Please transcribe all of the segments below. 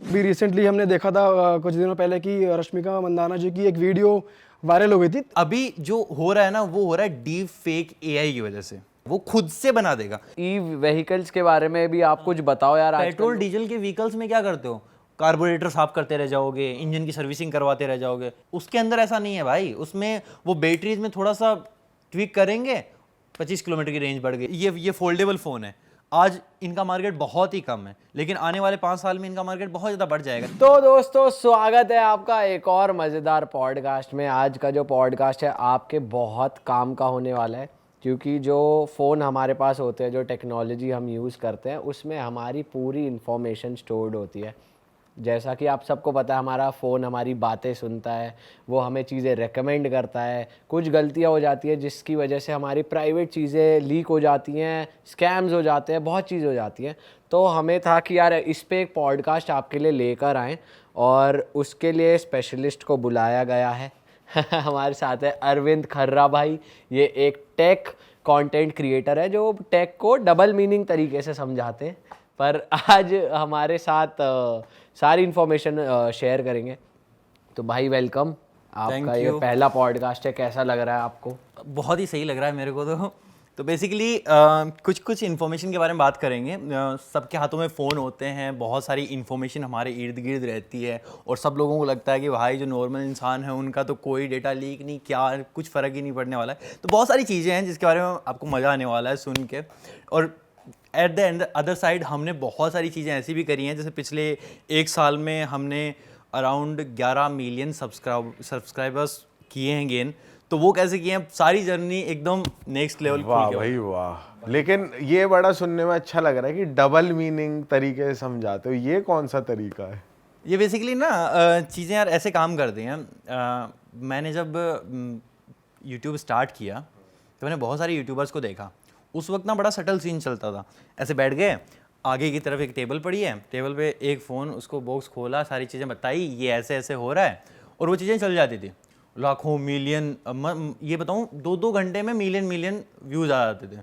अभी रिसेंटली हमने देखा था कुछ दिनों पहले कि रश्मिका मंदाना जी की एक वीडियो वायरल हो गई थी। अभी जो हो रहा है ना वो हो रहा है डीप फेक एआई की वजह से, वो खुद से बना देगा। ई व्हीकल्स के बारे में भी आप कुछ बताओ यार। पेट्रोल डीजल के व्हीकल्स में क्या करते हो, कार्बोरेटर साफ करते रह जाओगे, इंजन की सर्विसिंग करवाते रह जाओगे। उसके अंदर ऐसा नहीं है भाई, उसमें वो बैटरीज में थोड़ा सा ट्विक करेंगे, 25 किलोमीटर की रेंज बढ़ गई। ये फोल्डेबल फ़ोन है, आज इनका मार्केट बहुत ही कम है, लेकिन आने वाले 5 साल में इनका मार्केट बहुत ज़्यादा बढ़ जाएगा। तो दोस्तों स्वागत है आपका एक और मज़ेदार पॉडकास्ट में। आज का जो पॉडकास्ट है आपके बहुत काम का होने वाला है, क्योंकि जो फ़ोन हमारे पास होते हैं, जो टेक्नोलॉजी हम यूज़ करते हैं, उसमें हमारी पूरी इन्फॉर्मेशन स्टोर्ड होती है। जैसा कि आप सबको पता है, हमारा फ़ोन हमारी बातें सुनता है, वो हमें चीज़ें रेकमेंड करता है। कुछ गलतियाँ हो जाती है जिसकी वजह से हमारी प्राइवेट चीज़ें लीक हो जाती हैं, स्कैम्स हो जाते हैं, बहुत चीज़ हो जाती हैं। तो हमें था कि यार इस पे एक पॉडकास्ट आपके लिए लेकर आएँ, और उसके लिए स्पेशलिस्ट को बुलाया गया है। हमारे साथ है अरविंद खर्रा भाई। ये एक टेक कंटेंट क्रिएटर है जो टेक को डबल मीनिंग तरीके से समझाते हैं, पर आज हमारे साथ सारी इन्फॉर्मेशन शेयर करेंगे। तो भाई वेलकम, आपका ये पहला पॉडकास्ट है, कैसा लग रहा है आपको? बहुत ही सही लग रहा है मेरे को तो बेसिकली कुछ इन्फॉर्मेशन के बारे में बात करेंगे। सबके हाथों में फ़ोन होते हैं, बहुत सारी इन्फॉर्मेशन हमारे इर्द गिर्द रहती है, और सब लोगों को लगता है कि भाई जो नॉर्मल इंसान है उनका तो कोई डेटा लीक नहीं, क्या कुछ फ़र्क ही नहीं पड़ने वाला है। तो बहुत सारी चीज़ें हैं जिसके बारे में आपको मज़ा आने वाला है सुन के। और at the end other side हमने बहुत सारी चीज़ें ऐसी भी करी हैं, जैसे पिछले 1 साल में हमने अराउंड 11 मिलियन सब्सक्राइबर्स किए हैं गेन। तो वो कैसे किए हैं, सारी जर्नी एकदम नेक्स्ट लेवल। वाह भाई वाह। लेकिन ये बड़ा सुनने में अच्छा लग रहा है कि डबल मीनिंग तरीके से समझाते हो, ये कौन सा तरीका है? ये बेसिकली ना चीज़ें यार ऐसे काम करती हैं। मैंने जब यूट्यूब स्टार्ट किया तो मैंने बहुत सारे यूट्यूबर्स को देखा। उस वक्त ना बड़ा सटल सीन चलता था। ऐसे बैठ गए, आगे की तरफ एक टेबल पड़ी है, टेबल पे एक फ़ोन, उसको बॉक्स खोला, सारी चीज़ें बताई, ये ऐसे ऐसे हो रहा है, और वो चीज़ें चल जाती थी। लाखों मिलियन, ये बताऊँ 2-2 घंटे में मिलियन व्यूज़ आ जाते थे।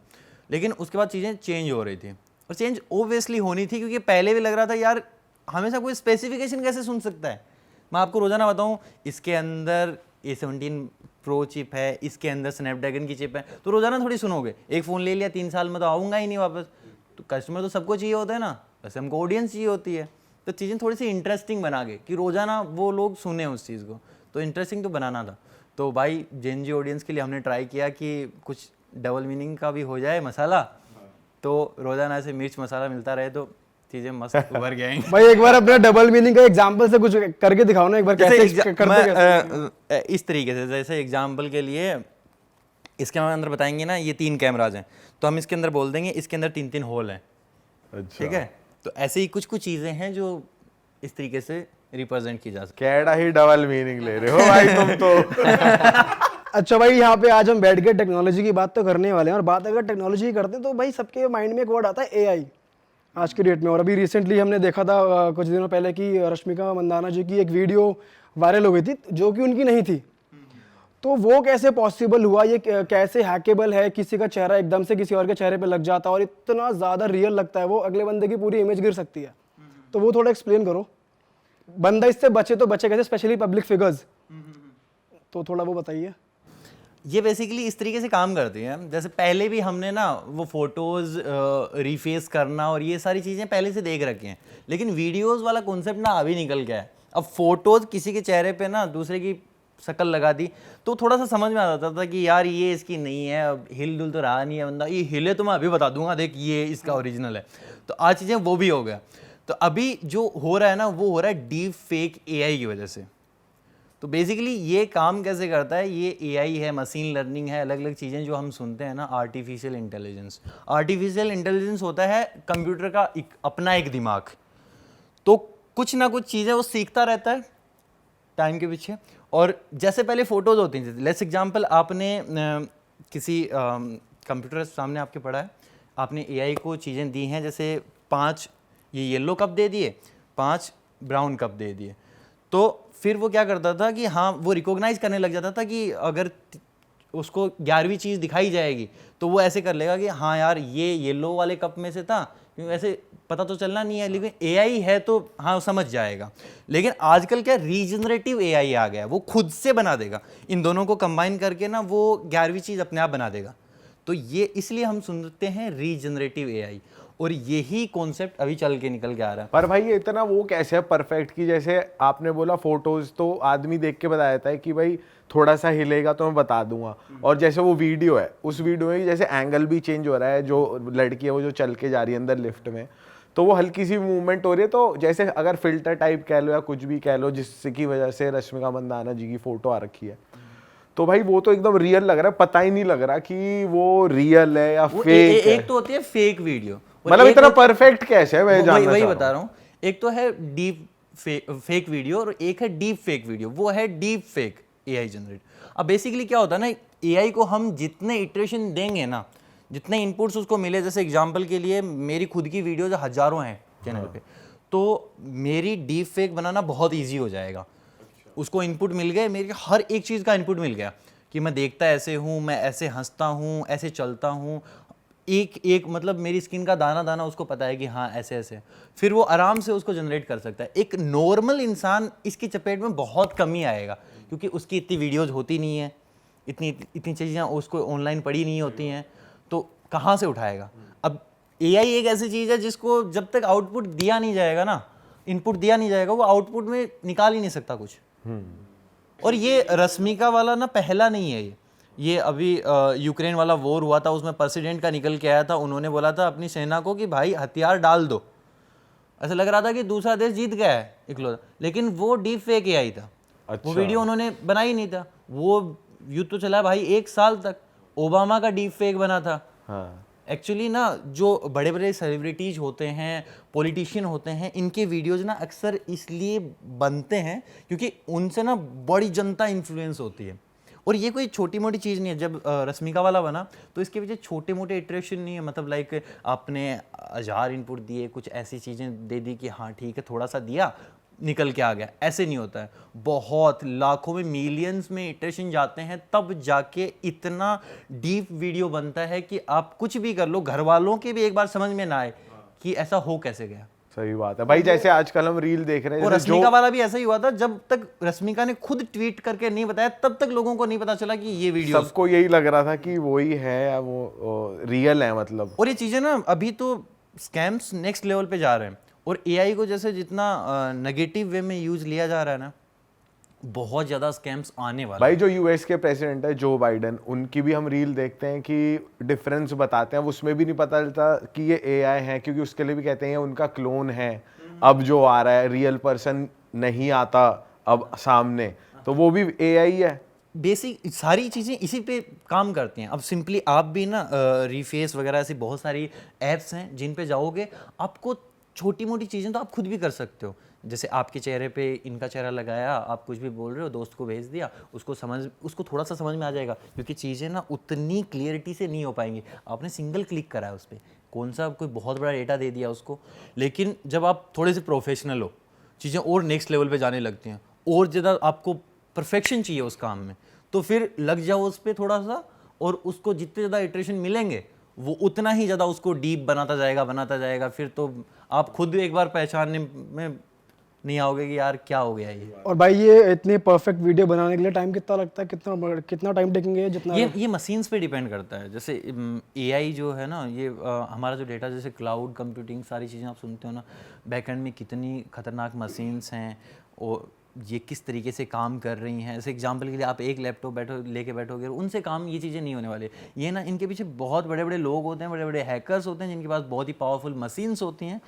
लेकिन उसके बाद चीज़ें चेंज हो रही थी, और चेंज ओब्वियसली होनी थी, क्योंकि पहले भी लग रहा था यार हमेशा कोई स्पेसिफिकेशन कैसे सुन सकता है। मैं आपको रोज़ाना बताऊँ, इसके अंदर A17 प्रो चिप है, इसके अंदर स्नैपड्रैगन की चिप है, तो रोज़ाना थोड़ी सुनोगे। एक फ़ोन ले लिया, 3 साल में तो आऊँगा ही नहीं वापस। तो कस्टमर तो सबको चाहिए होता है ना, वैसे हमको ऑडियंस चाहिए होती है। तो चीज़ें थोड़ी सी इंटरेस्टिंग बना के कि रोज़ाना वो लोग सुने उस चीज़ को, तो इंटरेस्टिंग तो बनाना था। तो भाई जेन जी ऑडियंस के लिए हमने ट्राई किया कि कुछ डबल मीनिंग का भी हो जाए मसाला, तो रोज़ाना से मिर्च मसाला मिलता रहे तो चीज़ें मस्त उभर गए। भाई एक बार अपना डबल मीनिंग का एग्जांपल से कुछ करके दिखाओ ना, एक बार कैसे करते इस तरीके से, जैसे एग्जांपल के लिए इसके अंदर बताएंगे ना, ये 3 कैमराज हैं, तो हम इसके अंदर बोल देंगे इसके अंदर 3-3 होल हैं। अच्छा। ठीक है, तो ऐसे ही कुछ चीज़ें हैं जो इस तरीके से रिप्रेजेंट की जा सकती। कैडा ही डबल मीनिंग ले रहे हो भाई तुम तो। अच्छा भाई, यहाँ पे आज हम बैठ के टेक्नोलॉजी की बात तो करने वाले हैं, और बात अगर टेक्नोलॉजी की करते हैं तो भाई सबके माइंड में एक वर्ड आता है AI आज के डेट में। और अभी रिसेंटली हमने देखा था कुछ दिनों पहले कि रश्मिका मंदाना जी की एक वीडियो वायरल हो गई थी जो कि उनकी नहीं थी। तो वो कैसे पॉसिबल हुआ, ये कैसे हैकेबल है, किसी का चेहरा एकदम से किसी और के चेहरे पे लग जाता है और इतना ज़्यादा रियल लगता है, वो अगले बंदे की पूरी इमेज गिर सकती है। तो वो थोड़ा एक्सप्लेन करो, बंदा इससे बचे तो बचे कैसे, स्पेशली पब्लिक फिगर्स। तो थोड़ा वो बताइए। ये बेसिकली इस तरीके से काम करती हैं, जैसे पहले भी हमने ना वो फोटोज़ रीफेस करना और ये सारी चीज़ें पहले से देख रखी हैं, लेकिन वीडियोस वाला कॉन्सेप्ट ना अभी निकल गया है। अब फोटोज़ किसी के चेहरे पे ना दूसरे की शक्ल लगा दी तो थोड़ा सा समझ में आ जाता था कि यार ये इसकी नहीं है, अब हिल डुल तो रहा नहीं है बंदा, ये हिले तो मैं अभी बता दूंगा, देख ये इसका ओरिजिनल है। तो आज चीज़ें वो भी हो गया। तो अभी जो हो रहा है ना वो हो रहा है डीप फेक AI की वजह से। तो बेसिकली ये काम कैसे करता है, ये AI है, मशीन लर्निंग है, अलग अलग चीज़ें जो हम सुनते हैं ना, आर्टिफिशियल इंटेलिजेंस। आर्टिफिशियल इंटेलिजेंस होता है कंप्यूटर का अपना एक दिमाग, तो कुछ ना कुछ चीज़ें वो सीखता रहता है टाइम के पीछे। और जैसे पहले फ़ोटोज़ होती थी, लेट्स एग्जांपल आपने किसी कंप्यूटर सामने आपके पड़ा है, आपने AI को चीज़ें दी हैं, जैसे 5 ये येलो कप दे दिए, 5 ब्राउन कप दे दिए, तो फिर वो क्या करता था कि हाँ वो रिकॉग्नाइज करने लग जाता था कि अगर उसको 11वीं चीज़ दिखाई जाएगी तो वो ऐसे कर लेगा कि हाँ यार ये येलो वाले कप में से था, क्योंकि वैसे पता तो चलना नहीं है, लेकिन एआई है तो हाँ समझ जाएगा। लेकिन आजकल क्या रीजनरेटिव एआई आ गया है, वो खुद से बना देगा, इन दोनों को कंबाइन करके ना वो 11वीं चीज़ अपने आप बना देगा। तो ये इसलिए हम सुनते हैं रीजनरेटिव एआई, और यही कॉन्सेप्ट अभी चल के निकल के आ रहा है। पर भाई ये इतना वो कैसे है परफेक्ट कि जैसे आपने बोला फोटोज तो आदमी देख के बता देता है कि भाई थोड़ा सा हिलेगा तो मैं बता दूंगा, और जैसे वो वीडियो है उस वीडियो में जैसे एंगल भी चेंज हो रहा है, जो लड़की है वो जो चल के जा रही है अंदर लिफ्ट में, तो वो हल्की सी मूवमेंट हो रही है, तो जैसे अगर फिल्टर टाइप कह लो या कुछ भी कह लो जिसकी वजह से रश्मिका मंदाना जी की फोटो आ रखी है, तो भाई वो तो एकदम रियल लग रहा है, पता ही नहीं लग रहा कि वो रियल है या फेक है। एक तो होती है फेक वीडियो, मतलब इतना परफेक्ट कैसे है, मैं जानना वही चाह बता रहा हूँ। एक तो है डीप फेक वीडियो और एक है डीप फेक वीडियो, वो है डीप फेक एआई जनरेट। अब बेसिकली क्या होता है ना, एआई को हम जितने इटरेशन देंगे ना, जितने इनपुट्स उसको मिले, जैसे एग्जांपल के लिए मेरी खुद की वीडियोज हजारों हैं चैनल पे, तो मेरी डीप फेक बनाना बहुत ईजी हो जाएगा। उसको इनपुट मिल गए, मेरी हर एक चीज़ का इनपुट मिल गया कि मैं देखता ऐसे हूँ, मैं ऐसे हंसता हूँ, ऐसे चलता हूँ, एक एक मतलब मेरी स्किन का दाना दाना उसको पता है कि हाँ ऐसे ऐसे, फिर वो आराम से उसको जनरेट कर सकता है। एक नॉर्मल इंसान इसकी चपेट में बहुत कम ही आएगा, क्योंकि उसकी इतनी वीडियोज़ होती नहीं है, इतनी इतनी चीज़ें उसको ऑनलाइन पड़ी नहीं होती हैं, तो कहाँ से उठाएगा। अब एआई एक ऐसी चीज़ है जिसको जब तक आउटपुट दिया नहीं जाएगा ना, इनपुट दिया नहीं जाएगा, वो आउटपुट में निकाल ही नहीं सकता कुछ। और ये रश्मिका वाला ना पहला नहीं है, ये अभी यूक्रेन वाला वॉर हुआ था, उसमें प्रेसिडेंट का निकल के आया था, उन्होंने बोला था अपनी सेना को कि भाई हथियार डाल दो। ऐसा लग रहा था कि दूसरा देश जीत गया है इकलौता, लेकिन वो डीप फेक एआई था। वो वीडियो उन्होंने बनाई नहीं था, वो युद्ध तो चला भाई 1 साल तक, ओबामा का डीप फेक बना था। हाँ। एक्चुअली ना जो बड़े बड़े सेलिब्रिटीज होते हैं, पॉलिटिशियन होते हैं, इनके वीडियोज ना अक्सर इसलिए बनते हैं क्योंकि उनसे ना बड़ी जनता इन्फ्लुएंस होती है। और ये कोई छोटी मोटी चीज़ नहीं है। जब रश्मिका वाला बना तो इसके पीछे छोटे मोटे इटरेशन नहीं है, मतलब लाइक आपने 1000 इनपुट दिए, कुछ ऐसी चीज़ें दे दी कि हाँ ठीक है थोड़ा सा दिया निकल के आ गया, ऐसे नहीं होता है। बहुत लाखों में मिलियंस में इटरेशन जाते हैं, तब जाके इतना डीप वीडियो बनता है कि आप कुछ भी कर लो, घर वालों के भी एक बार समझ में ना आए कि ऐसा हो कैसे गया। सही बात है भाई। जैसे आजकल हम रील देख रहे हैं, और जैसे रश्मिका वाला भी ऐसा ही हुआ था, जब तक रश्मिका ने खुद ट्वीट करके नहीं बताया तब तक लोगों को नहीं पता चला कि ये वीडियो, सबको यही लग रहा था कि वही है या वो रियल है मतलब। और ये चीजें ना अभी तो स्कैम्स नेक्स्ट लेवल पे जा रहे हैं। और एआई को जैसे जितना नेगेटिव वे में यूज लिया जा रहा है ना, बहुत ज्यादा स्कैम्स आने वाले भाई जो यूएस के प्रेसिडेंट है जो बाइडेन, उनकी भी हम रील देखते हैं कि डिफरेंस बताते हैं, उसमें भी नहीं पता चलता कि ये एआई है, क्योंकि उसके लिए भी कहते हैं उनका क्लोन है। अब जो आ रहा है रियल पर्सन नहीं आता अब सामने, तो वो भी एआई है। बेसिक सारी चीज़ें इसी पे काम करती हैं। अब सिंपली आप भी ना रीफेस वगैरह ऐसी बहुत सारी ऐप्स हैं जिन पे जाओगे, आपको छोटी मोटी चीज़ें तो आप खुद भी कर सकते हो। जैसे आपके चेहरे पे इनका चेहरा लगाया, आप कुछ भी बोल रहे हो, दोस्त को भेज दिया, उसको थोड़ा सा समझ में आ जाएगा, क्योंकि चीज़ें ना उतनी क्लियरिटी से नहीं हो पाएंगी। आपने सिंगल क्लिक करा है उस पर, कौन सा कोई बहुत बड़ा डेटा दे दिया उसको। लेकिन जब आप थोड़े से प्रोफेशनल हो, चीज़ें और नेक्स्ट लेवल पे जाने लगती हैं, और ज़्यादा आपको परफेक्शन चाहिए उस काम में, तो फिर लग जाओ उस पर थोड़ा सा, और उसको जितने ज़्यादा इटरेशन मिलेंगे वो उतना ही ज़्यादा उसको डीप बनाता जाएगा। फिर तो आप खुद एक बार पहचानने में नहीं आओगे कि यार क्या हो गया ये। और भाई ये इतनी परफेक्ट वीडियो बनाने के लिए टाइम कितना लगता है, कितना टाइम टेकिंग जितना ये मशीन्स पे डिपेंड करता है। जैसे एआई जो है ना, ये हमारा जो डेटा, जैसे क्लाउड कंप्यूटिंग सारी चीज़ें आप सुनते हो ना, बैकएंड में कितनी खतरनाक मशीन्स हैं और ये किस तरीके से काम कर रही हैं। जैसे एग्जांपल के लिए आप एक लैपटॉप लेके बैठोगे, उनसे काम ये चीज़ें नहीं होने वाली। ये ना इनके पीछे बहुत बड़े बड़े लोग होते हैं, बड़े बड़े हैकर्स होते हैं जिनके पास बहुत ही पावरफुल मशीन्स होती हैं।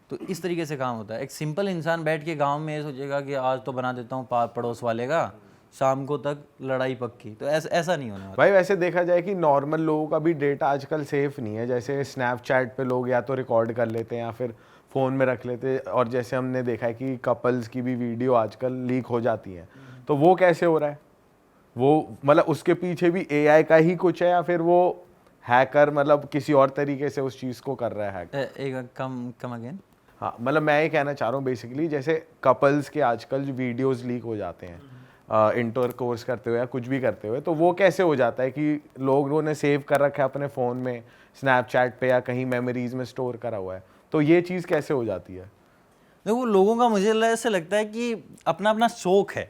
तो इस तरीके से काम होता है। एक सिंपल इंसान बैठ के गांव में ये सोचेगा कि आज तो बना देता हूँ पड़ोस वाले का, शाम को तक लड़ाई पक्की, तो ऐसा नहीं होने वाला। भाई वैसे देखा जाए कि नॉर्मल लोगों का भी डेटा आजकल सेफ नहीं है। जैसे स्नैपचैट पे लोग या तो रिकॉर्ड कर लेते हैं या फिर फ़ोन में रख लेते हैं, और जैसे हमने देखा है कि कपल्स की भी वीडियो आजकल लीक हो जाती हैं, तो वो कैसे हो रहा है? वो मतलब उसके पीछे भी एआई का ही कुछ है या फिर वो हैकर मतलब किसी और तरीके से उस चीज़ को कर रहा है हैक? एक कम अगेन। हाँ, मतलब मैं ये कहना चाह रहा हूँ बेसिकली, जैसे कपल्स के आजकल जो वीडियोस लीक हो जाते हैं, इंटर कोर्स करते हुए या कुछ भी करते हुए, तो वो कैसे हो जाता है कि लोगों ने सेव कर रखा है अपने फ़ोन में, स्नैपचैट पे या कहीं मेमोरीज में स्टोर करा हुआ है, तो ये चीज़ कैसे हो जाती है? देखो लोगों का मुझे ऐसे लगता है कि अपना अपना शौक है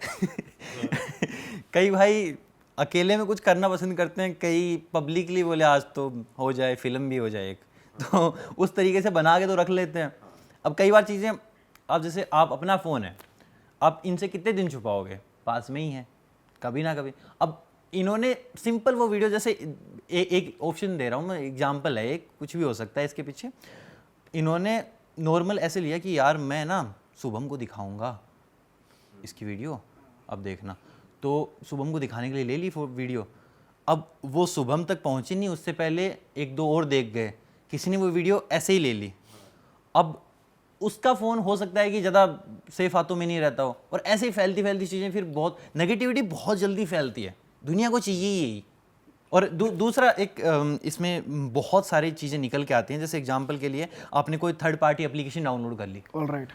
कई भाई अकेले में कुछ करना पसंद करते हैं, कई पब्लिकली बोले आज तो हो जाए, फिल्म भी हो जाए एक तो उस तरीके से बना के तो रख लेते हैं। अब कई बार चीज़ें, अब जैसे आप अपना फ़ोन है, आप इनसे कितने दिन छुपाओगे, पास में ही है, कभी ना कभी। अब इन्होंने सिंपल वो वीडियो, जैसे एक ऑप्शन दे रहा हूँ मैं, एग्जांपल है, एक कुछ भी हो सकता है इसके पीछे। इन्होंने नॉर्मल ऐसे लिया कि यार मैं ना शुभम को दिखाऊंगा इसकी वीडियो, अब देखना, तो शुभम को दिखाने के लिए ले ली वीडियो। अब वो शुभम तक पहुंची नहीं, उससे पहले एक दो और देख गए, किसी ने वो वीडियो ऐसे ही ले ली। अब उसका फ़ोन हो सकता है कि ज़्यादा सेफ हाथों में नहीं रहता हो, और ऐसे ही फैलती फैलती चीज़ें, फिर बहुत नेगेटिविटी बहुत जल्दी फैलती है, दुनिया को चाहिए यही। और दूसरा एक इसमें बहुत सारी चीज़ें निकल के आती हैं। जैसे एग्जांपल के लिए आपने कोई थर्ड पार्टी एप्लीकेशन डाउनलोड कर ली, ऑलराइट,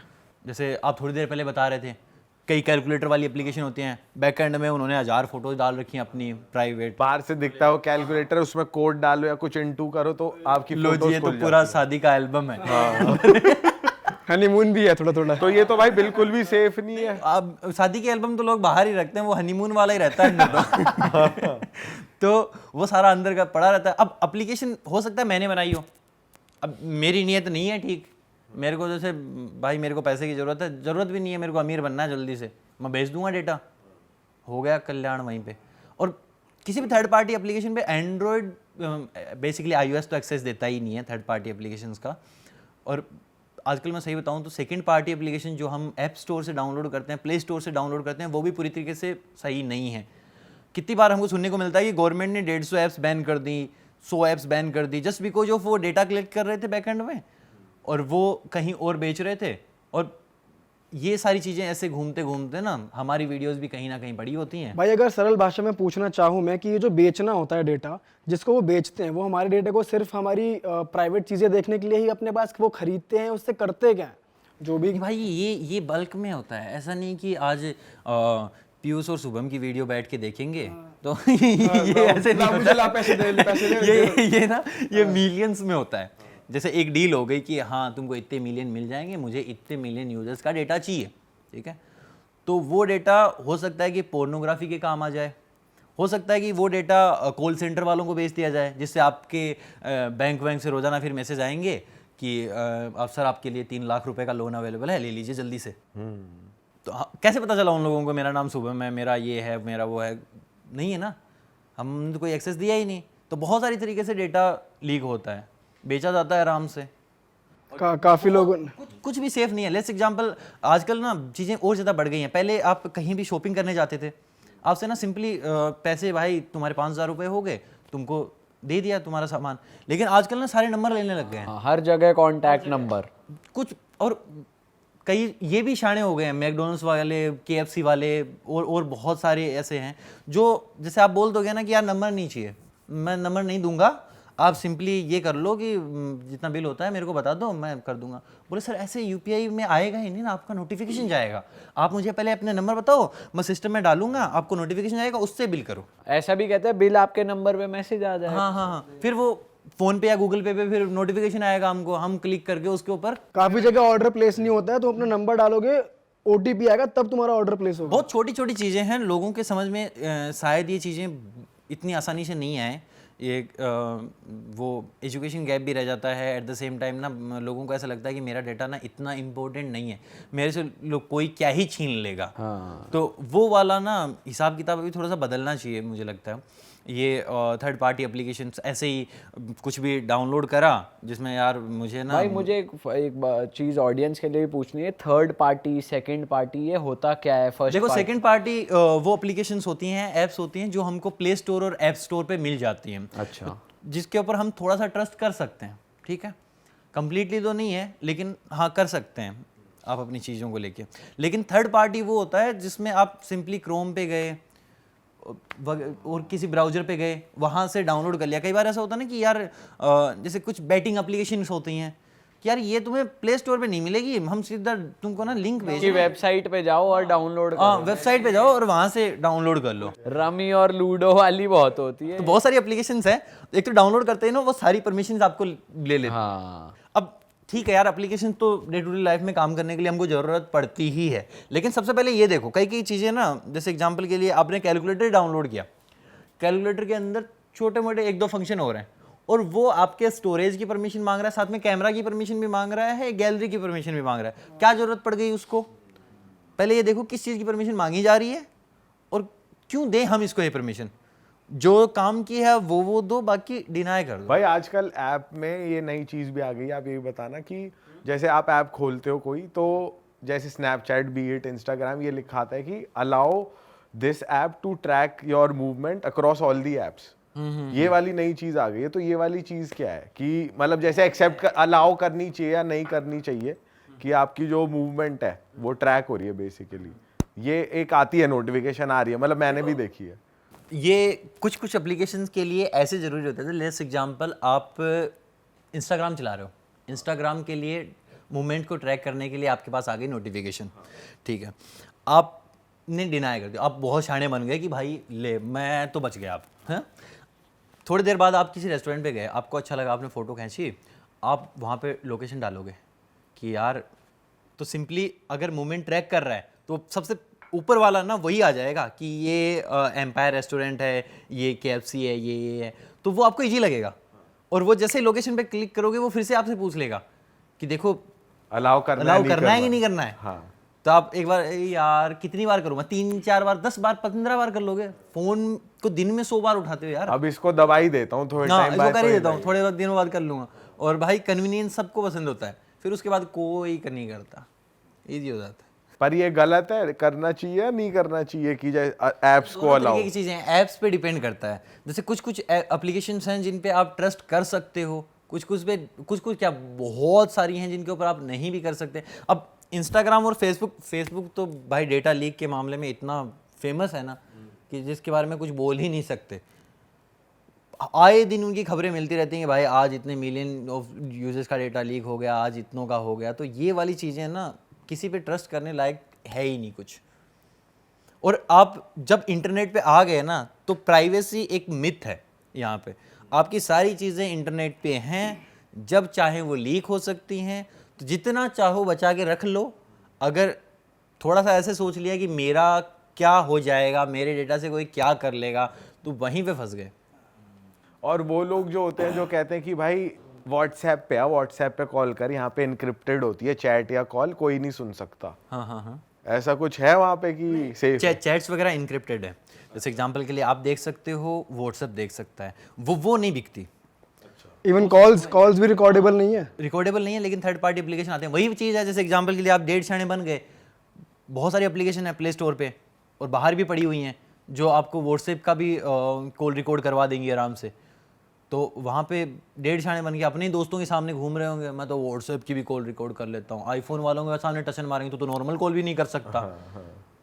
जैसे आप थोड़ी देर पहले बता रहे थे, कई कैलकुलेटर वाली एप्लीकेशन होती हैं, बैक एंड में उन्होंने 1000 फोटोज डाल रखी हैं अपनी प्राइवेट। बाहर से दिखता हो कैलकुलेटर, उसमें कोड डालो या कुछ इंटू करो तो आपकी लो जी, फोटोज ये तो खुल पूरा जाती शादी का एल्बम है हनीमून भी है थोड़ा थोड़ा। है। तो ये तो भाई बिल्कुल भी सेफ नहीं है। अब शादी के एल्बम तो लोग बाहर ही रखते हैं, वो हनीमून वाला ही रहता है अंदर तो वो सारा अंदर का पड़ा रहता है। अब एप्लीकेशन हो सकता है मैंने बनाई हो, अब मेरी नीयत नहीं है ठीक, मेरे को जैसे भाई मेरे को पैसे की ज़रूरत है, ज़रूरत भी नहीं है, मेरे को अमीर बनना है जल्दी से, मैं भेज दूंगा डेटा, हो गया कल्याण वहीं पे। और किसी भी थर्ड पार्टी एप्लीकेशन पे एंड्रॉयड बेसिकली iOS तो एक्सेस देता ही नहीं है थर्ड पार्टी एप्लीकेशंस का। और आजकल मैं सही बताऊं तो सेकंड पार्टी एप्लीकेशन जो हम ऐप स्टोर से डाउनलोड करते हैं, प्ले स्टोर से डाउनलोड करते हैं, वो भी पूरी तरीके से सही नहीं है। कितनी बार हमको सुनने को मिलता है कि गवर्नमेंट ने 150 ऐप्स बैन कर दी, 100 ऐप्स बैन कर दी, जस्ट बिकॉज ऑफ वो डेटा कलेक्ट कर रहे थे बैकएंड में और वो कहीं और बेच रहे थे। और ये सारी चीज़ें ऐसे घूमते घूमते ना हमारी वीडियोस भी कहीं ना कहीं पड़ी होती हैं। भाई अगर सरल भाषा में पूछना चाहूँ मैं कि ये जो बेचना होता है डेटा, जिसको वो बेचते हैं, वो हमारे डेटा को सिर्फ हमारी प्राइवेट चीज़ें देखने के लिए ही अपने पास वो खरीदते हैं, उससे करते क्या हैं जो भी? भाई ये बल्क में होता है, ऐसा नहीं कि आज पीयूष और शुभम की वीडियो बैठ के देखेंगे तो ये ऐसे नहीं होता। ये ना ये मिलियंस में होता है। जैसे एक डील हो गई कि हाँ तुमको इतने मिलियन मिल जाएंगे, मुझे इतने मिलियन यूजर्स का डेटा चाहिए, ठीक है, तो वो डेटा हो सकता है कि पोर्नोग्राफी के काम आ जाए, हो सकता है कि वो डेटा कॉल सेंटर वालों को बेच दिया जाए, जिससे आपके बैंक से रोजाना फिर मैसेज आएंगे कि अफसर आपके लिए 3 लाख रुपए का लोन अवेलेबल है, ले लीजिए जल्दी से। तो कैसे पता चला उन लोगों को मेरा नाम शुभम है, मेरा ये है, मेरा वो है? नहीं है ना, हमने तो कोई एक्सेस दिया ही नहीं। तो बहुत सारी तरीके से डेटा लीक होता है, बेचा जाता है आराम से। काफ़ी लोग कुछ भी सेफ नहीं है। लेट्स एग्जांपल, आजकल ना चीज़ें और ज़्यादा बढ़ गई हैं। पहले आप कहीं भी शॉपिंग करने जाते थे, आपसे ना सिंपली पैसे, भाई तुम्हारे 5000 रुपये हो गए, तुमको दे दिया तुम्हारा सामान। लेकिन आजकल ना सारे नंबर लेने लग गए हैं, हर जगह कॉन्टैक्ट नंबर कुछ। और कई ये भी शाणे हो गए हैं, मैकडोनल्ड्स वाले, KFC वाले, और बहुत सारे ऐसे हैं जो जैसे आप बोल दोगे ना कि यार नंबर नहीं चाहिए, मैं नंबर नहीं दूंगा, आप सिंपली ये कर लो कि जितना बिल होता है मेरे को बता दो, मैं कर दूंगा। बोले सर ऐसे UPI में आएगा ही नहीं ना, आपका नोटिफिकेशन जाएगा, आप मुझे पहले अपने नंबर बताओ, मैं सिस्टम में डालूंगा, आपको नोटिफिकेशन जाएगा, उससे बिल करो। ऐसा भी कहते हैं बिल आपके नंबर पे मैसेज आ जाए। हाँ, फिर वो फोन पे या गूगल पे फिर नोटिफिकेशन आएगा हमको, हम क्लिक करके उसके ऊपर। काफ़ी जगह ऑर्डर प्लेस नहीं होता है, तो अपना नंबर डालोगे, OTP आएगा, तब तुम्हारा ऑर्डर प्लेस होगा। बहुत छोटी छोटी चीज़ें हैं, लोगों के समझ में शायद ये चीज़ें इतनी आसानी से नहीं आए। ये वो एजुकेशन गैप भी रह जाता है। एट द सेम टाइम ना लोगों को ऐसा लगता है कि मेरा डेटा ना इतना इम्पोर्टेंट नहीं है, मेरे से लोग कोई क्या ही छीन लेगा। तो वो वाला ना हिसाब किताब अभी थोड़ा सा बदलना चाहिए मुझे लगता है। ये थर्ड पार्टी एप्लीकेशन ऐसे ही कुछ भी डाउनलोड करा जिसमें यार मुझे ना भाई मुझे एक चीज़ ऑडियंस के लिए भी पूछनी है, थर्ड पार्टी सेकंड पार्टी ये होता क्या है? फर्स्ट देखो, सेकंड पार्टी वो एप्लीकेशंस होती हैं, ऐप्स होती हैं जो हमको प्ले स्टोर और ऐप स्टोर पे मिल जाती हैं। अच्छा, जिसके ऊपर हम थोड़ा सा ट्रस्ट कर सकते हैं, ठीक है, कंप्लीटली तो नहीं है लेकिन हाँ कर सकते हैं आप अपनी चीज़ों को लेके। लेकिन थर्ड पार्टी वो होता है जिसमें आप सिंपली क्रोम पे गए और किसी ब्राउज़र पे गए, वहाँ से डाउनलोड कर लिया। कई बार ऐसा होता है ना कि यार जैसे कुछ बैटिंग एप्लीकेशंस होती हैं, कि यार ये तुम्हें प्ले स्टोर पे नहीं मिलेगी, हम सीधा तुमको ना लिंक भेज कि वेबसाइट पे जाओ और डाउनलोड हाँ वेबसाइट पे जाओ और वहां से डाउनलोड कर लो। रमी और लूडो वाली बहुत होती है। तो बहुत सारी एप्लीकेशंस हैं, एक तो डाउनलोड करते हैं ना वो सारी परमिशंस आपको ले लेते हैं। हाँ अब ठीक है यार, एप्लीकेशन तो डे टू डे लाइफ में काम करने के लिए हमको ज़रूरत पड़ती ही है, लेकिन सबसे पहले ये देखो कई कई चीज़ें ना, जैसे एग्जांपल के लिए आपने कैलकुलेटर डाउनलोड किया, कैलकुलेटर के अंदर छोटे मोटे एक दो फंक्शन हो रहे हैं और वो आपके स्टोरेज की परमिशन मांग रहा है, साथ में कैमरा की परमिशन भी मांग रहा है, गैलरी की परमिशन भी मांग रहा है। क्या ज़रूरत पड़ गई उसको? पहले ये देखो किस चीज़ की परमिशन मांगी जा रही है और क्यों दें हम इसको ये परमिशन। जो काम की है वो दो, बाकी डिनाई कर दो। भाई आजकल ऐप में ये नई चीज़ भी आ गई है, आप ये बताना कि जैसे आप ऐप खोलते हो कोई, तो जैसे स्नैपचैट बी इट इंस्टाग्राम, ये लिखा आता है कि allow this app to track your movement across all the apps. ये वाली नई चीज़ आ गई है। तो ये वाली चीज़ क्या है कि मतलब जैसे एक्सेप्ट अलाउ करनी चाहिए या नहीं करनी चाहिए कि आपकी जो मूवमेंट है वो ट्रैक हो रही है बेसिकली। ये एक आती है नोटिफिकेशन आ रही है, मतलब मैंने भी देखी है। ये कुछ कुछ एप्लीकेशंस के लिए ऐसे ज़रूरी होता है। लेट्स एग्जांपल, आप इंस्टाग्राम चला रहे हो, इंस्टाग्राम के लिए मूवमेंट को ट्रैक करने के लिए आपके पास आ गई नोटिफिकेशन, ठीक है, आपने डिनाई कर दिया, आप बहुत शाणे बन गए कि भाई ले मैं तो बच गया आप, हैं। थोड़ी देर बाद आप किसी रेस्टोरेंट पे गए, आपको अच्छा लगा, आपने फ़ोटो खींची, आप वहाँ पे लोकेशन डालोगे कि यार, तो सिंपली अगर मूवमेंट ट्रैक कर रहा है तो सबसे ऊपर वाला ना वही आ जाएगा कि ये एम्पायर रेस्टोरेंट है, ये KFC है, ये है, तो वो आपको इजी लगेगा। और वो जैसे लोकेशन पे क्लिक करोगे वो फिर से आपसे पूछ लेगा कि देखो अलाउ करना है कि नहीं करना है। हाँ। तो आप एक बार, यार कितनी बार करूँ मैं, 3-4 बार, 10 बार, 15 बार कर लोगे। फोन को दिन में 100 बार उठाते हो यार। अब इसको दबाई देता हूँ थोड़े टाइम बाद, इसको कर ही देता हूँ, थोड़े बहुत दिनों बाद कर लूंगा। और भाई कन्वीनियंस सबको पसंद होता है, फिर उसके बाद कोई नहीं करता, इजी हो जाता है। पर ये गलत है, करना चाहिए या नहीं करना चाहिए कि एप्स को अलाउ? की चीज़ें ऐप्स पे डिपेंड करता है। जैसे कुछ कुछ एप्लीकेशंस हैं जिन पे आप ट्रस्ट कर सकते हो, कुछ कुछ क्या बहुत सारी हैं जिनके ऊपर आप नहीं भी कर सकते। अब इंस्टाग्राम और फेसबुक तो भाई डेटा लीक के मामले में इतना फेमस है ना कि जिसके बारे में कुछ बोल ही नहीं सकते। आए दिन उनकी खबरें मिलती रहती हैं कि भाई आज इतने मिलियन ऑफ यूजर्स का डेटा लीक हो गया, आज इतनों का हो गया। तो ये वाली चीज़ें ना किसी पे ट्रस्ट करने लायक है ही नहीं कुछ। और आप जब इंटरनेट पे आ गए ना तो प्राइवेसी एक मिथ है यहाँ पे। आपकी सारी चीज़ें इंटरनेट पे हैं, जब चाहे वो लीक हो सकती हैं, तो जितना चाहो बचा के रख लो। अगर थोड़ा सा ऐसे सोच लिया कि मेरा क्या हो जाएगा, मेरे डेटा से कोई क्या कर लेगा, तो वहीं पे फंस गए। और वो लोग जो होते हैं जो कहते हैं कि भाई व्हाट्सएप पे व्हाट्सएप पे कॉल कर, यहाँ पे इनक्रिप्टेड होती है चैट या कॉल, कोई नहीं सुन सकता। हाँ, ऐसा कुछ है वहाँ पे कि सेफ? चैट्स वगैरह इनक्रिप्टेड है। जैसे एग्जांपल के लिए आप देख सकते हो, व्हाट्सएप देख सकता है, वो नहीं बिकती। इवन कॉल्स भी रिकॉर्डेबल नहीं है। रिकॉर्डेबल नहीं है, लेकिन थर्ड पार्टी एप्लीकेशन आते हैं। वही चीज़ है, जैसे एग्जांपल के लिए आप डेढ़ छाने बन गए, बहुत सारी एप्लीकेशन है प्ले स्टोर पे और बाहर भी पड़ी हुई हैं जो आपको व्हाट्सएप का भी कॉल रिकॉर्ड करवा देंगी आराम से। तो वहाँ पे डेढ़ छाने बन के अपने ही दोस्तों के सामने घूम रहे होंगे, मैं तो व्हाट्सएप की भी कॉल रिकॉर्ड कर लेता हूँ। आईफोन वालों के सामने टचन मारेंगे तो नॉर्मल कॉल भी नहीं कर सकता।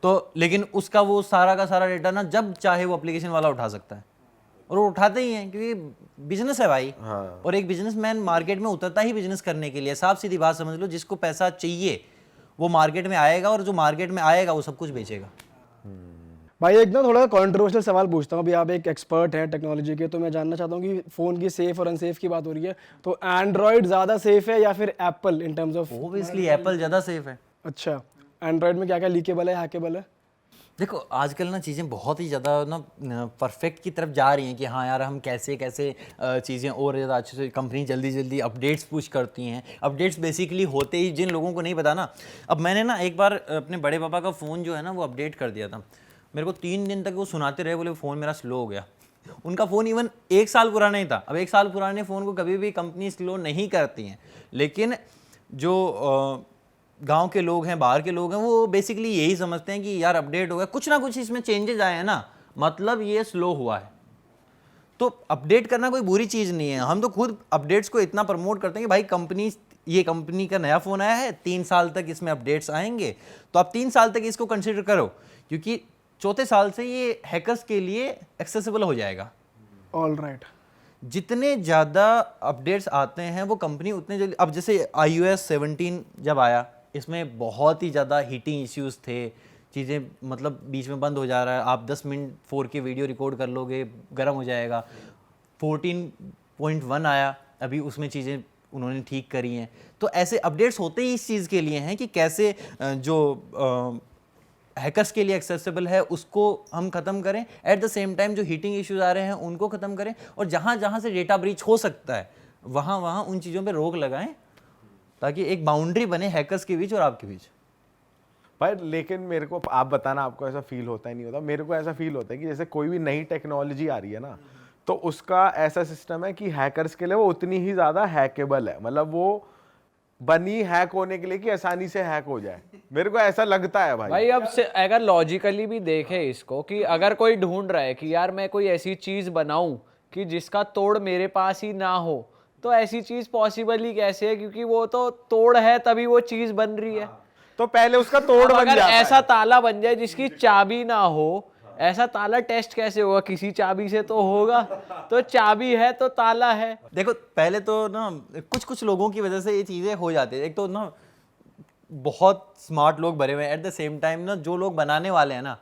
तो लेकिन उसका वो सारा का सारा डेटा ना जब चाहे वो एप्लीकेशन वाला उठा सकता है, और वो उठाते ही हैं क्योंकि बिजनेस है भाई। और एक बिजनेसमैन मार्केट में उतरता ही बिजनेस करने के लिए। साफ सीधी बात समझ लो, जिसको पैसा चाहिए वो मार्केट में आएगा, और जो मार्केट में आएगा वो सब कुछ बेचेगा। भाई एक ना थोड़ा कंट्रोवर्शियल सवाल पूछता हूँ। अभी आप एक एक्सपर्ट हैं टेक्नोलॉजी के, तो मैं जानना चाहता हूँ कि फ़ोन की सेफ और अनसेफ की बात हो रही है, तो एंड्रॉयड ज़्यादा सेफ है या फिर apple in terms of? Obviously Apple ज़्यादा सेफ है। अच्छा, एंड्रॉयड में क्या क्या लीकेबल है, हैकेबल है? देखो आजकल ना चीज़ें बहुत ही ज़्यादा ना परफेक्ट की तरफ जा रही हैं कि हाँ यार हम कैसे चीज़ें और ज़्यादा अच्छे से, कंपनी जल्दी अपडेट्स पुश करती हैं। अपडेट्स बेसिकली होते ही, जिन लोगों को नहीं पता ना, अब मैंने ना एक बार अपने बड़े पापा का फ़ोन जो है ना वो अपडेट कर दिया था। मेरे को 3 दिन तक वो सुनाते रहे, बोले फ़ोन मेरा स्लो हो गया। उनका फ़ोन इवन 1 साल पुराना ही था। अब 1 साल पुराने फ़ोन को कभी भी कंपनी स्लो नहीं करती हैं, लेकिन जो गांव के लोग हैं, बाहर के लोग हैं, वो बेसिकली यही समझते हैं कि यार अपडेट हो गया, कुछ ना कुछ इसमें चेंजेस आए हैं ना, मतलब ये स्लो हुआ है। तो अपडेट करना कोई बुरी चीज़ नहीं है। हम तो खुद अपडेट्स को इतना प्रमोट करते हैं कि भाई ये कंपनी का नया फ़ोन आया है, 3 साल तक इसमें अपडेट्स आएंगे, तो आप 3 साल तक इसको कंसिडर करो, क्योंकि चौथे साल से ये हैकर्स के लिए एक्सेसिबल हो जाएगा। All right. जितने ज़्यादा अपडेट्स आते हैं वो कंपनी उतने जल्दी, अब जैसे iOS 17 जब आया, इसमें बहुत ही ज़्यादा हीटिंग इश्यूज थे, चीज़ें मतलब बीच में बंद हो जा रहा है, आप 10 मिनट 4K वीडियो रिकॉर्ड कर लोगे, गर्म हो जाएगा। 14.1 आया, अभी उसमें चीज़ें उन्होंने ठीक करी हैं। तो ऐसे अपडेट्स होते ही इस चीज़ के लिए हैं कि कैसे जो हैकर्स के लिए एक्सेसिबल है उसको हम ख़त्म करें, एट द सेम टाइम जो हीटिंग इश्यूज आ रहे हैं उनको ख़त्म करें, और जहाँ जहाँ से डेटा ब्रीच हो सकता है वहाँ वहाँ उन चीज़ों पे रोक लगाएं, ताकि एक बाउंड्री बने हैकर्स के बीच और आपके बीच। पर लेकिन मेरे को आप बताना, आपको ऐसा फील होता है नहीं होता? मेरे को ऐसा फील होता है कि जैसे कोई भी नई टेक्नोलॉजी आ रही है ना, तो उसका ऐसा सिस्टम है कि हैकर्स के लिए वो उतनी ही ज़्यादा हैकेबल है, मतलब वो बनी हैक होने के लिए कि आसानी से हैक हो जाए। मेरे को ऐसा लगता है भाई। अब से अगर लॉजिकली भी देखे इसको, कि अगर कोई ढूंढ रहा है कि यार मैं कोई ऐसी चीज बनाऊं कि जिसका तोड़ मेरे पास ही ना हो, तो ऐसी चीज पॉसिबल ही कैसे है? क्योंकि वो तो तोड़ है तभी वो चीज बन रही है। तो पहले उसका तोड़ अब बन अगर जाता ऐसा है। ताला बन जाए जिसकी चाबी ना हो, ऐसा ताला टेस्ट कैसे होगा? किसी चाबी से तो होगा। तो चाबी है तो ताला है। देखो पहले तो ना कुछ कुछ लोगों की वजह से ये चीज़ें हो जाती है। एक तो ना बहुत स्मार्ट लोग भरे हुए हैं, एट द सेम टाइम ना जो लोग बनाने वाले हैं ना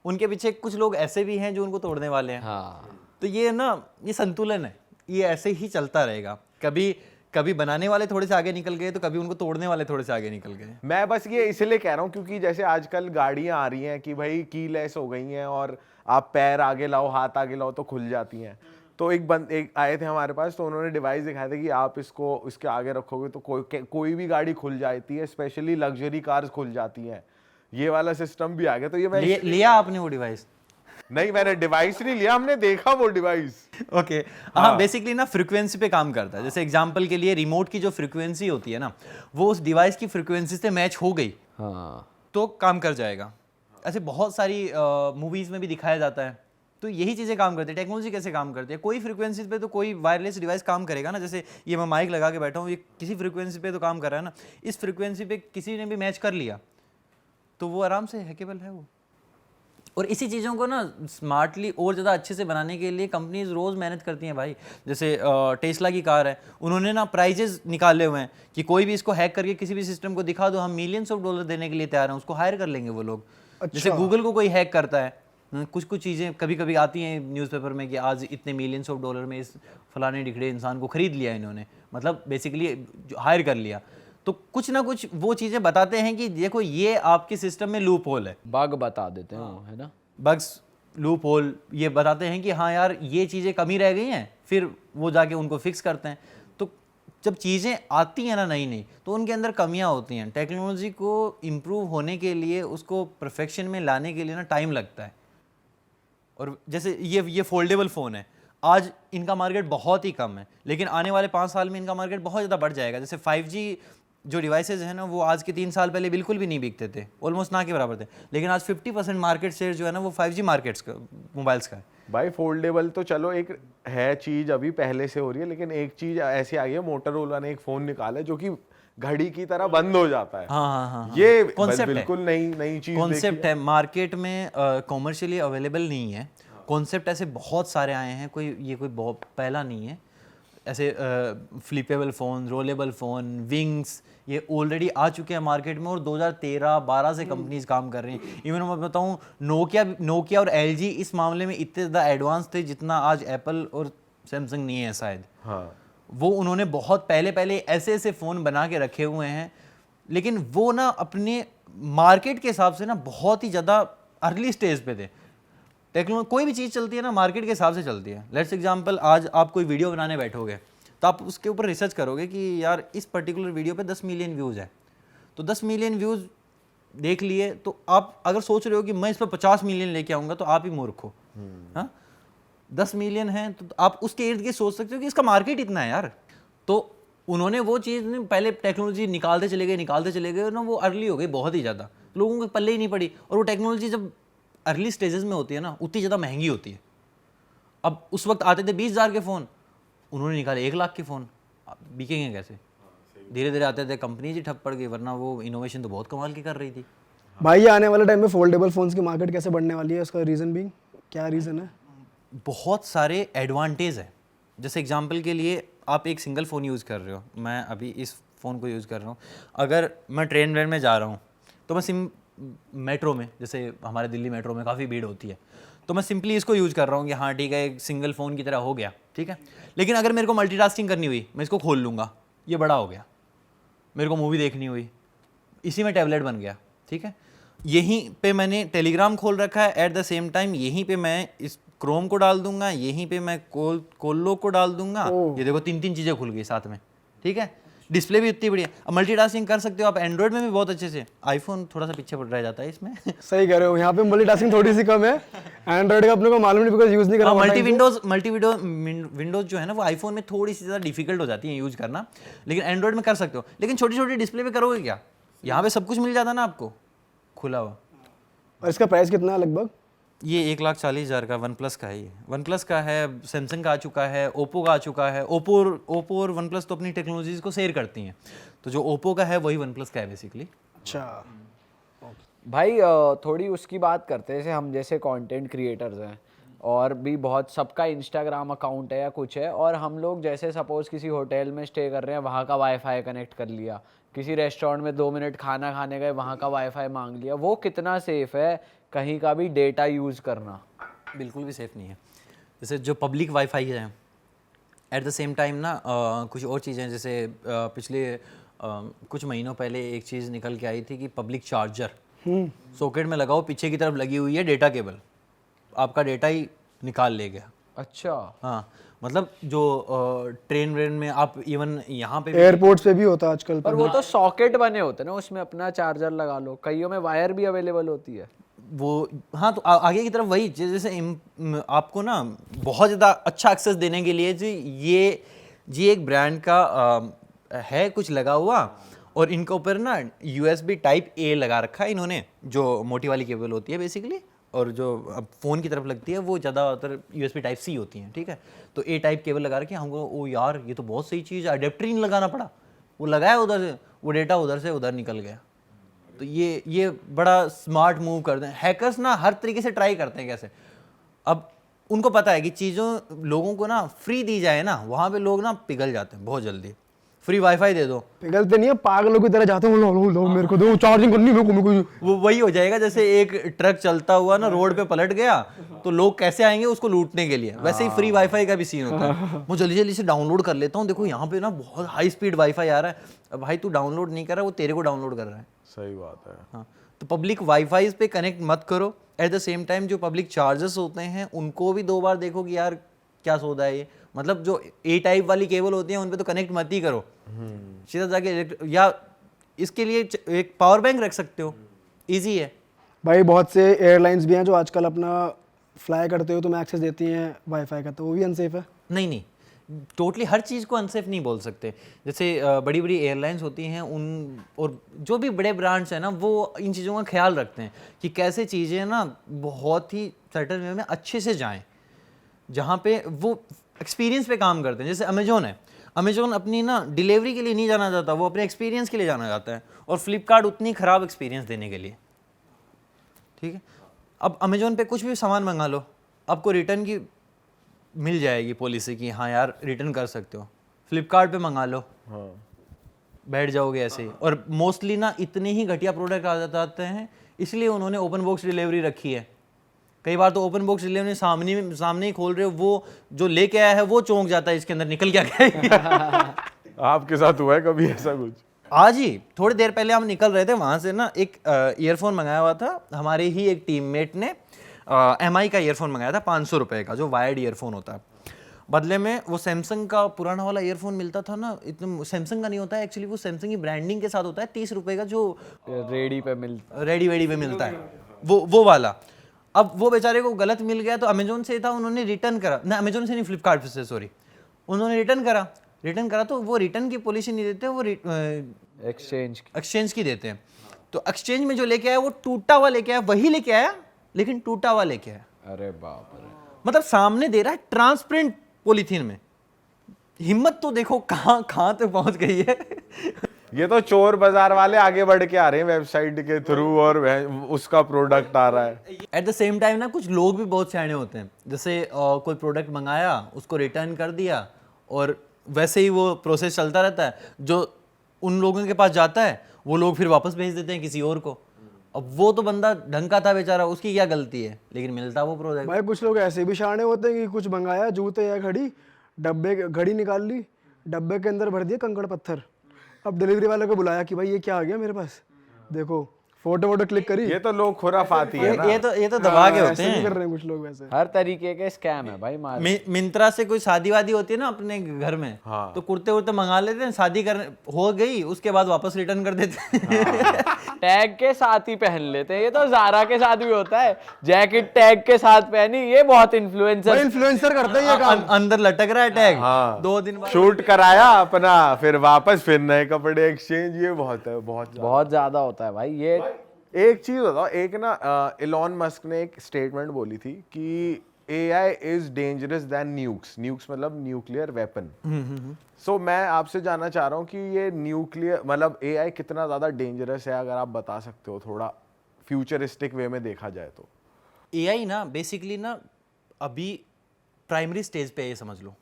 उनके पीछे कुछ लोग ऐसे भी हैं जो उनको तोड़ने वाले हैं। हाँ, तो ये ना ये संतुलन है, ये ऐसे ही चलता रहेगा। कभी कभी बनाने वाले थोड़े से आगे निकल गए तो कभी उनको तोड़ने वाले थोड़े से आगे निकल गए। मैं बस ये इसलिए कह रहा हूँ क्योंकि जैसे आजकल गाड़ियां आ रही हैं कि भाई कीलेस हो गई हैं और आप पैर आगे लाओ हाथ आगे लाओ तो खुल जाती हैं। तो एक आए थे हमारे पास, तो उन्होंने डिवाइस दिखाया था कि आप इसको इसके आगे रखोगे तो कोई भी गाड़ी खुल जाती है, स्पेशली लग्जरी कार्स खुल जाती हैं। ये वाला सिस्टम भी आ गया। तो ये मैं लिया आपने वो डिवाइस? नहीं, मैंने डिवाइस नहीं लिया, हमने देखा वो डिवाइस। ओके हाँ, बेसिकली ना फ्रीक्वेंसी पे काम करता है। जैसे एग्जांपल के लिए रिमोट की जो फ्रीक्वेंसी होती है ना, वो उस डिवाइस की फ्रीक्वेंसी से मैच हो गई हाँ, तो काम कर जाएगा। ऐसे बहुत सारी मूवीज़ में भी दिखाया जाता है। तो यही चीज़ें काम करती है। टेक्नोलॉजी कैसे काम करती है? कोई फ्रीक्वेंसी पे तो कोई वायरलेस डिवाइस काम करेगा ना। जैसे ये मैं माइक लगा के बैठा हूँ, ये किसी फ्रीक्वेंसी पे तो काम कर रहा है ना। इस फ्रीक्वेंसी पे किसी ने भी मैच कर लिया तो वो आराम से हैकेबल है वो। और इसी चीज़ों को ना स्मार्टली और ज़्यादा अच्छे से बनाने के लिए कंपनीज रोज़ मेहनत करती हैं भाई। जैसे टेस्ला की कार है, उन्होंने ना प्राइजेस निकाले हुए हैं कि कोई भी इसको हैक करके किसी भी सिस्टम को दिखा दो, हम मिलियंस ऑफ डॉलर देने के लिए तैयार हैं, उसको हायर कर लेंगे वो लोग। जैसे गूगल को कोई हैक करता है, कुछ कुछ चीज़ें कभी कभी आती हैं न्यूज़पेपर में कि आज इतने मिलियंस ऑफ डॉलर में इस फलाने डिखड़े इंसान को खरीद लिया इन्होंने, मतलब बेसिकली हायर कर लिया। तो कुछ ना कुछ वो चीज़ें बताते हैं कि देखो ये आपके सिस्टम में लूप होल है, बग बता देते हैं वो, है ना। बग्स, लूप होल ये बताते हैं कि हाँ यार ये चीज़ें कमी रह गई हैं, फिर वो जाके उनको फिक्स करते हैं। तो जब चीज़ें आती हैं ना नई नई, तो उनके अंदर कमियां होती हैं। टेक्नोलॉजी को इम्प्रूव होने के लिए, उसको परफेक्शन में लाने के लिए ना टाइम लगता है। और जैसे ये फोल्डेबल फ़ोन है, आज इनका मार्केट बहुत ही कम है, लेकिन आने वाले 5 साल में इनका मार्केट बहुत ज़्यादा बढ़ जाएगा। जैसे 5G जो डिवाइसेज हैं ना, वो आज के 3 साल पहले बिल्कुल भी नहीं बिकते थे, ऑलमोस्ट ना के बराबर थे, लेकिन आज 50% मार्केट शेयर जो है ना वो 5G मार्केट्स का, मोबाइल्स का है। भाई फोल्डेबल तो चलो एक है चीज, अभी पहले से हो रही है, लेकिन एक चीज ऐसी आई है, मोटोरोला ने एक फोन निकाला है जो कि घड़ी की तरह बंद हो जाता है। हाँ, ये कॉन्सेप्ट बिल्कुल नई चीज कॉन्सेप्ट है, मार्केट में कॉमर्शियली अवेलेबल नहीं है। कॉन्सेप्ट ऐसे बहुत सारे आए हैं, कोई बहुत पहला नहीं है। ऐसे flippable phone, rollable phone, wings, ये ऑलरेडी आ चुके हैं मार्केट में और 2013-12 से कंपनीज काम कर रही हैं। इवन मैं बताऊँ, नोकिया और एलजी इस मामले में इतने ज़्यादा एडवांस थे जितना आज एप्पल और सैमसंग नहीं है शायद। हाँ, वो उन्होंने बहुत पहले ऐसे फ़ोन बना के रखे हुए हैं, लेकिन वो ना अपने मार्केट के हिसाब से ना बहुत ही ज़्यादा अर्ली स्टेज पे थे। टेक्नोलॉजी कोई भी चीज़ चलती है ना मार्केट के हिसाब से चलती है। लेट्स एग्जांपल, आज आप कोई वीडियो बनाने बैठोगे तो आप उसके ऊपर रिसर्च करोगे कि यार इस पर्टिकुलर वीडियो पे 10 मिलियन व्यूज़ है, तो 10 मिलियन व्यूज़ देख लिए, तो आप अगर सोच रहे हो कि मैं इस पर 50 मिलियन लेके आऊँगा तो आप ही मूर्ख हो। हाँ, 10 मिलियन है तो आप उसके इर्द गिर्द सोच सकते हो कि इसका मार्केट इतना है यार। तो उन्होंने वो चीज़ पहले टेक्नोलॉजी निकालते चले गए ना, वो अर्ली हो गई बहुत ही ज़्यादा, लोगों के पल्ले ही नहीं पड़ी। और वो टेक्नोलॉजी जब अर्ली स्टेजेस में होती है ना, उतनी ज़्यादा महंगी होती है। अब उस वक्त आते थे 20,000 के फ़ोन, उन्होंने निकाले 1 लाख के फ़ोन, बिकेंगे कैसे? धीरे धीरे आते थे, कंपनी ही ठप पड़ गई, वरना वो इनोवेशन तो बहुत कमाल की कर रही थी। भाई ये आने वाले टाइम में फोल्डेबल फोन्स की मार्केट कैसे बढ़ने वाली है? उसका रीज़न भी क्या रीज़न है? बहुत सारे एडवांटेज है। जैसे एग्जांपल के लिए आप एक सिंगल फ़ोन यूज़ कर रहे हो, मैं अभी इस फ़ोन को यूज़ कर रहा हूँ, अगर मैं ट्रेन वेन में जा रहा हूँ तो मैं मेट्रो में, जैसे हमारे दिल्ली मेट्रो में काफ़ी भीड़ होती है, तो मैं सिंपली इसको यूज़ कर रहा हूँ कि हाँ ठीक है, एक सिंगल फ़ोन की तरह हो गया, ठीक है। लेकिन अगर मेरे को मल्टीटास्किंग करनी हुई, मैं इसको खोल लूँगा, ये बड़ा हो गया। मेरे को मूवी देखनी हुई, इसी में टैबलेट बन गया, ठीक है। यहीं पे मैंने टेलीग्राम खोल रखा है, एट द सेम टाइम यहीं पे मैं इस क्रोम को डाल दूंगा, यहीं पे मैं कोल्लो को डाल दूंगा। ये देखो 3 चीज़ें खुल गई साथ में, ठीक है। डिस्प्ले भी इतनी बढ़िया, अब मल्टीटास्किंग कर सकते हो आप एंड्रॉइड में भी बहुत अच्छे से। आईफोन थोड़ा सा पीछे रह जाता है इसमें। सही कह रहे हो, यहाँ पे मल्टीटास्किंग थोड़ी सी कम है। एंड्रॉइड का अपने को मालूम नहीं, बिकॉज यूज नहीं करा। मल्टी विंडोज जो है ना, वो आईफोन में थोड़ी सी ज़्यादा डिफिकल्ट हो जाती है यूज करना, लेकिन एंड्रॉइड में कर सकते हो। लेकिन छोटी छोटी डिस्प्ले पे करोगे क्या? यहाँ पे सब कुछ मिल जाता ना आपको खुला हुआ। और इसका प्राइस कितना है लगभग? ये 1,40,000 का वन प्लस का है। ये वन प्लस का है, सैमसंग का आ चुका है, ओप्पो का आ चुका है। ओप्पो और वन प्लस तो अपनी टेक्नोलॉजीज को शेयर करती हैं, तो जो ओप्पो का है वही वन प्लस का है बेसिकली। अच्छा भाई थोड़ी उसकी बात करते हैं, जैसे हम जैसे कंटेंट क्रिएटर्स हैं और भी बहुत, सबका इंस्टाग्राम अकाउंट है या कुछ है, और हम लोग जैसे सपोज किसी होटल में स्टे कर रहे हैं, वहाँ का वाईफाई कनेक्ट कर लिया, किसी रेस्टोरेंट में 2 मिनट खाना खाने गए, वहाँ का वाईफाई मांग लिया, वो कितना सेफ है कहीं का भी डेटा यूज़ करना? बिल्कुल भी सेफ़ नहीं है। जैसे जो पब्लिक वाईफाई है, एट द सेम टाइम ना कुछ और चीज़ें, जैसे पिछले कुछ महीनों पहले एक चीज़ निकल के आई थी कि पब्लिक चार्जर सॉकेट में लगाओ, पीछे की तरफ लगी हुई है डेटा केबल, आपका डेटा ही निकाल ले गया। अच्छा। हाँ, मतलब जो ट्रेन व्रेन में आप इवन यहाँ पे एयरपोर्ट्स पे भी होता है आजकल। पर वो तो सॉकेट बने होते हैं ना, उसमें अपना चार्जर लगा लो, कईयों में वायर भी अवेलेबल होती है वो। हाँ, तो आगे की तरफ वही जैसे आपको ना बहुत ज़्यादा अच्छा एक्सेस देने के लिए जी एक ब्रांड का है कुछ लगा हुआ, और इनके ऊपर ना USB टाइप A लगा रखा है इन्होंने, जो मोटी वाली केबल होती है बेसिकली, और जो अब फ़ोन की तरफ लगती है वो ज़्यादातर USB टाइप C होती हैं, ठीक है। तो A टाइप केबल लगा रखी है। हमको ओ यार ये तो बहुत सही चीज़ है, अडेप्टर ही नहीं लगाना पड़ा, वो लगाया उधर से, वो डेटा उधर से उधर निकल गया। तो ये बड़ा स्मार्ट मूव करते हैं हैकर्स ना, हर तरीके से ट्राई करते हैं कैसे। अब उनको पता है कि चीज़ों लोगों को ना फ्री दी जाए ना, वहाँ पे लोग ना पिघल जाते हैं बहुत जल्दी। फ्री वाईफाई दे दो, पिघलते नहीं है, पागलों की तरह जाते हैं, लो मेरे को दो, चार्जिंग करनी है मेरे को। वो वही हो जाएगा जैसे एक ट्रक चलता हुआ ना रोड पे पलट गया, तो लोग कैसे आएंगे उसको लूटने के लिए, वैसे ही फ्री वाईफाई का भी सीन होता है। मैं जल्दी जल्दी से डाउनलोड कर लेता हूँ, देखो यहाँ पे ना बहुत हाई स्पीड वाईफाई आ रहा है। अब भाई तू डाउनलोड नहीं कर रहा, वो तेरे को डाउनलोड कर रहा है। सही बात है। हाँ, तो पब्लिक वाईफाई पे कनेक्ट मत करो। एट द सेम टाइम जो पब्लिक चार्जर्स होते हैं उनको भी 2 बार देखो कि यार क्या सौदा है ये, मतलब जो A टाइप वाली केबल होती है उन पे तो कनेक्ट मत ही करो, सीधा जाके या इसके लिए एक पावर बैंक रख सकते हो, इजी है। भाई बहुत से एयरलाइंस भी हैं जो आजकल अपना फ्लाई करते हो तो मैं एक्सेस देती हैं वाईफाई का, तो वो भी अनसेफ है? नहीं, टोटली हर चीज़ को अनसेफ नहीं बोल सकते। जैसे बड़ी बड़ी एयरलाइंस होती हैं उन, और जो भी बड़े ब्रांड्स हैं ना, वो इन चीज़ों का ख्याल रखते हैं कि कैसे चीज़ें ना बहुत ही सर्टन वे में अच्छे से जाएं, जहाँ पे वो एक्सपीरियंस पे काम करते हैं। जैसे अमेजोन है, अमेजोन अपनी ना डिलीवरी के लिए नहीं जाना चाहता, वो अपने एक्सपीरियंस के लिए जाना चाहता है, और फ्लिपकार्ट उतनी ख़राब एक्सपीरियंस देने के लिए, ठीक है। अब अमेजोन पे कुछ भी सामान मंगा लो, आपको रिटर्न की मिल जाएगी पॉलिसी की, हाँ यार रिटर्न कर सकते हो। फ्लिपकार्ट पे मंगा लो, हाँ। बैठ जाओगे ऐसे ही। और मोस्टली ना इतने ही घटिया प्रोडक्ट आ जाते हैं, इसलिए उन्होंने ओपन बॉक्स डिलीवरी रखी है। कई बार तो ओपन बॉक्स डिलीवरी सामने ही खोल रहे हो, वो जो लेके आया है वो चौंक जाता है इसके अंदर निकल क्या गया। आपके साथ हुआ है कभी ऐसा कुछ? आज ही थोड़ी देर पहले हम निकल रहे थे वहाँ से ना, एक ईयरफोन मंगाया हुआ था हमारे ही एक टीममेट ने, MI का ईयरफोन मंगाया था 500 रुपये का, जो वायर्ड ईयरफोन होता है। बदले में वो सैमसंग का पुराना वाला ईयरफोन मिलता था ना, इतना सैमसंग का नहीं होता है एक्चुअली, वो सैमसंग की ब्रांडिंग के साथ होता है, 30 रुपये का, जो रेडी पे मिलता, रेडी पे मिलता है, वो वाला। अब वो बेचारे को गलत मिल गया, तो अमेजोन से था, उन्होंने रिटर्न करा ना, अमेजोन से नहीं फ्लिपकार्ट से, सॉरी, उन्होंने रिटर्न करा तो वो रिटर्न की पॉलिसी नहीं देते, वो एक्सचेंज की देते हैं। तो एक्सचेंज में जो लेके आया वो टूटा हुआ लेके आया, वही लेके आया लेकिन टूटा हुआ लेके आया। अरे बाप रे, मतलब सामने दे रहा है ट्रांसपेरेंट पॉलीथीन में। हिम्मत तो देखो कहाँ तक पहुंच गई है। ये तो चोर बाजार वाले आगे बढ़ के आ रहे हैं वेबसाइट के थ्रू और उसका प्रोडक्ट आ रहा है। एट द सेम टाइम ना कुछ लोग भी बहुत सियाने होते हैं, जैसे कोई प्रोडक्ट मंगाया, उसको रिटर्न कर दिया और वैसे ही वो प्रोसेस चलता रहता है। जो उन लोगों के पास जाता है वो लोग फिर वापस भेज देते हैं किसी और को। अब वो तो बंदा ढंग का था बेचारा, उसकी क्या गलती है, लेकिन मिलता वो प्रोडक्ट। भाई कुछ लोग ऐसे भी शाणे होते हैं कि कुछ मंगाया, जूते या घड़ी, घड़ी निकाल ली, डब्बे के अंदर भर दिया कंकड़ पत्थर। अब डिलीवरी वाले को बुलाया कि भाई ये क्या आ गया मेरे पास, देखो फोटो क्लिक करी। ये तो लोग खुराफाती है ना। ये तो दबा के होते ऐसे भी हैं। कर रहे हैं कुछ लोग वैसे। हर तरीके के स्कैम है भाई मिंत्रा से कोई शादी वादी होती है ना अपने घर में, तो कुर्ते उर्ते मंगा लेते हैं, शादी कर हो गई उसके बाद वापस रिटर्न कर देते हैं। टैग के साथ ही पहन लेते हैं। ये तो ज़ारा के साथ भी होता है, जैकेट टैग के साथ पहनी, ये बहुत इन्फ्लुएंसर इन्फ्लुएंसर करते हैं ये काम। अंदर लटक रहा है टैग, हाँ। 2 दिन बाद शूट कराया अपना, फिर वापस फिर नए कपड़े एक्सचेंज। ये बहुत है, बहुत ज्यादा होता है भाई ये। एक चीज बताओ, एक ना इलॉन मस्क ने एक स्टेटमेंट बोली थी कि AI is dangerous than nukes. Nukes मतलब न्यूक्लियर वेपन। सो मैं आपसे जानना चाह रहा हूँ कि ये न्यूक्लियर मतलब AI कितना ज्यादा डेंजरस है, अगर आप बता सकते हो थोड़ा फ्यूचरिस्टिक वे में देखा जाए तो। AI ना बेसिकली ना अभी प्राइमरी स्टेज पे है, ये समझ लो।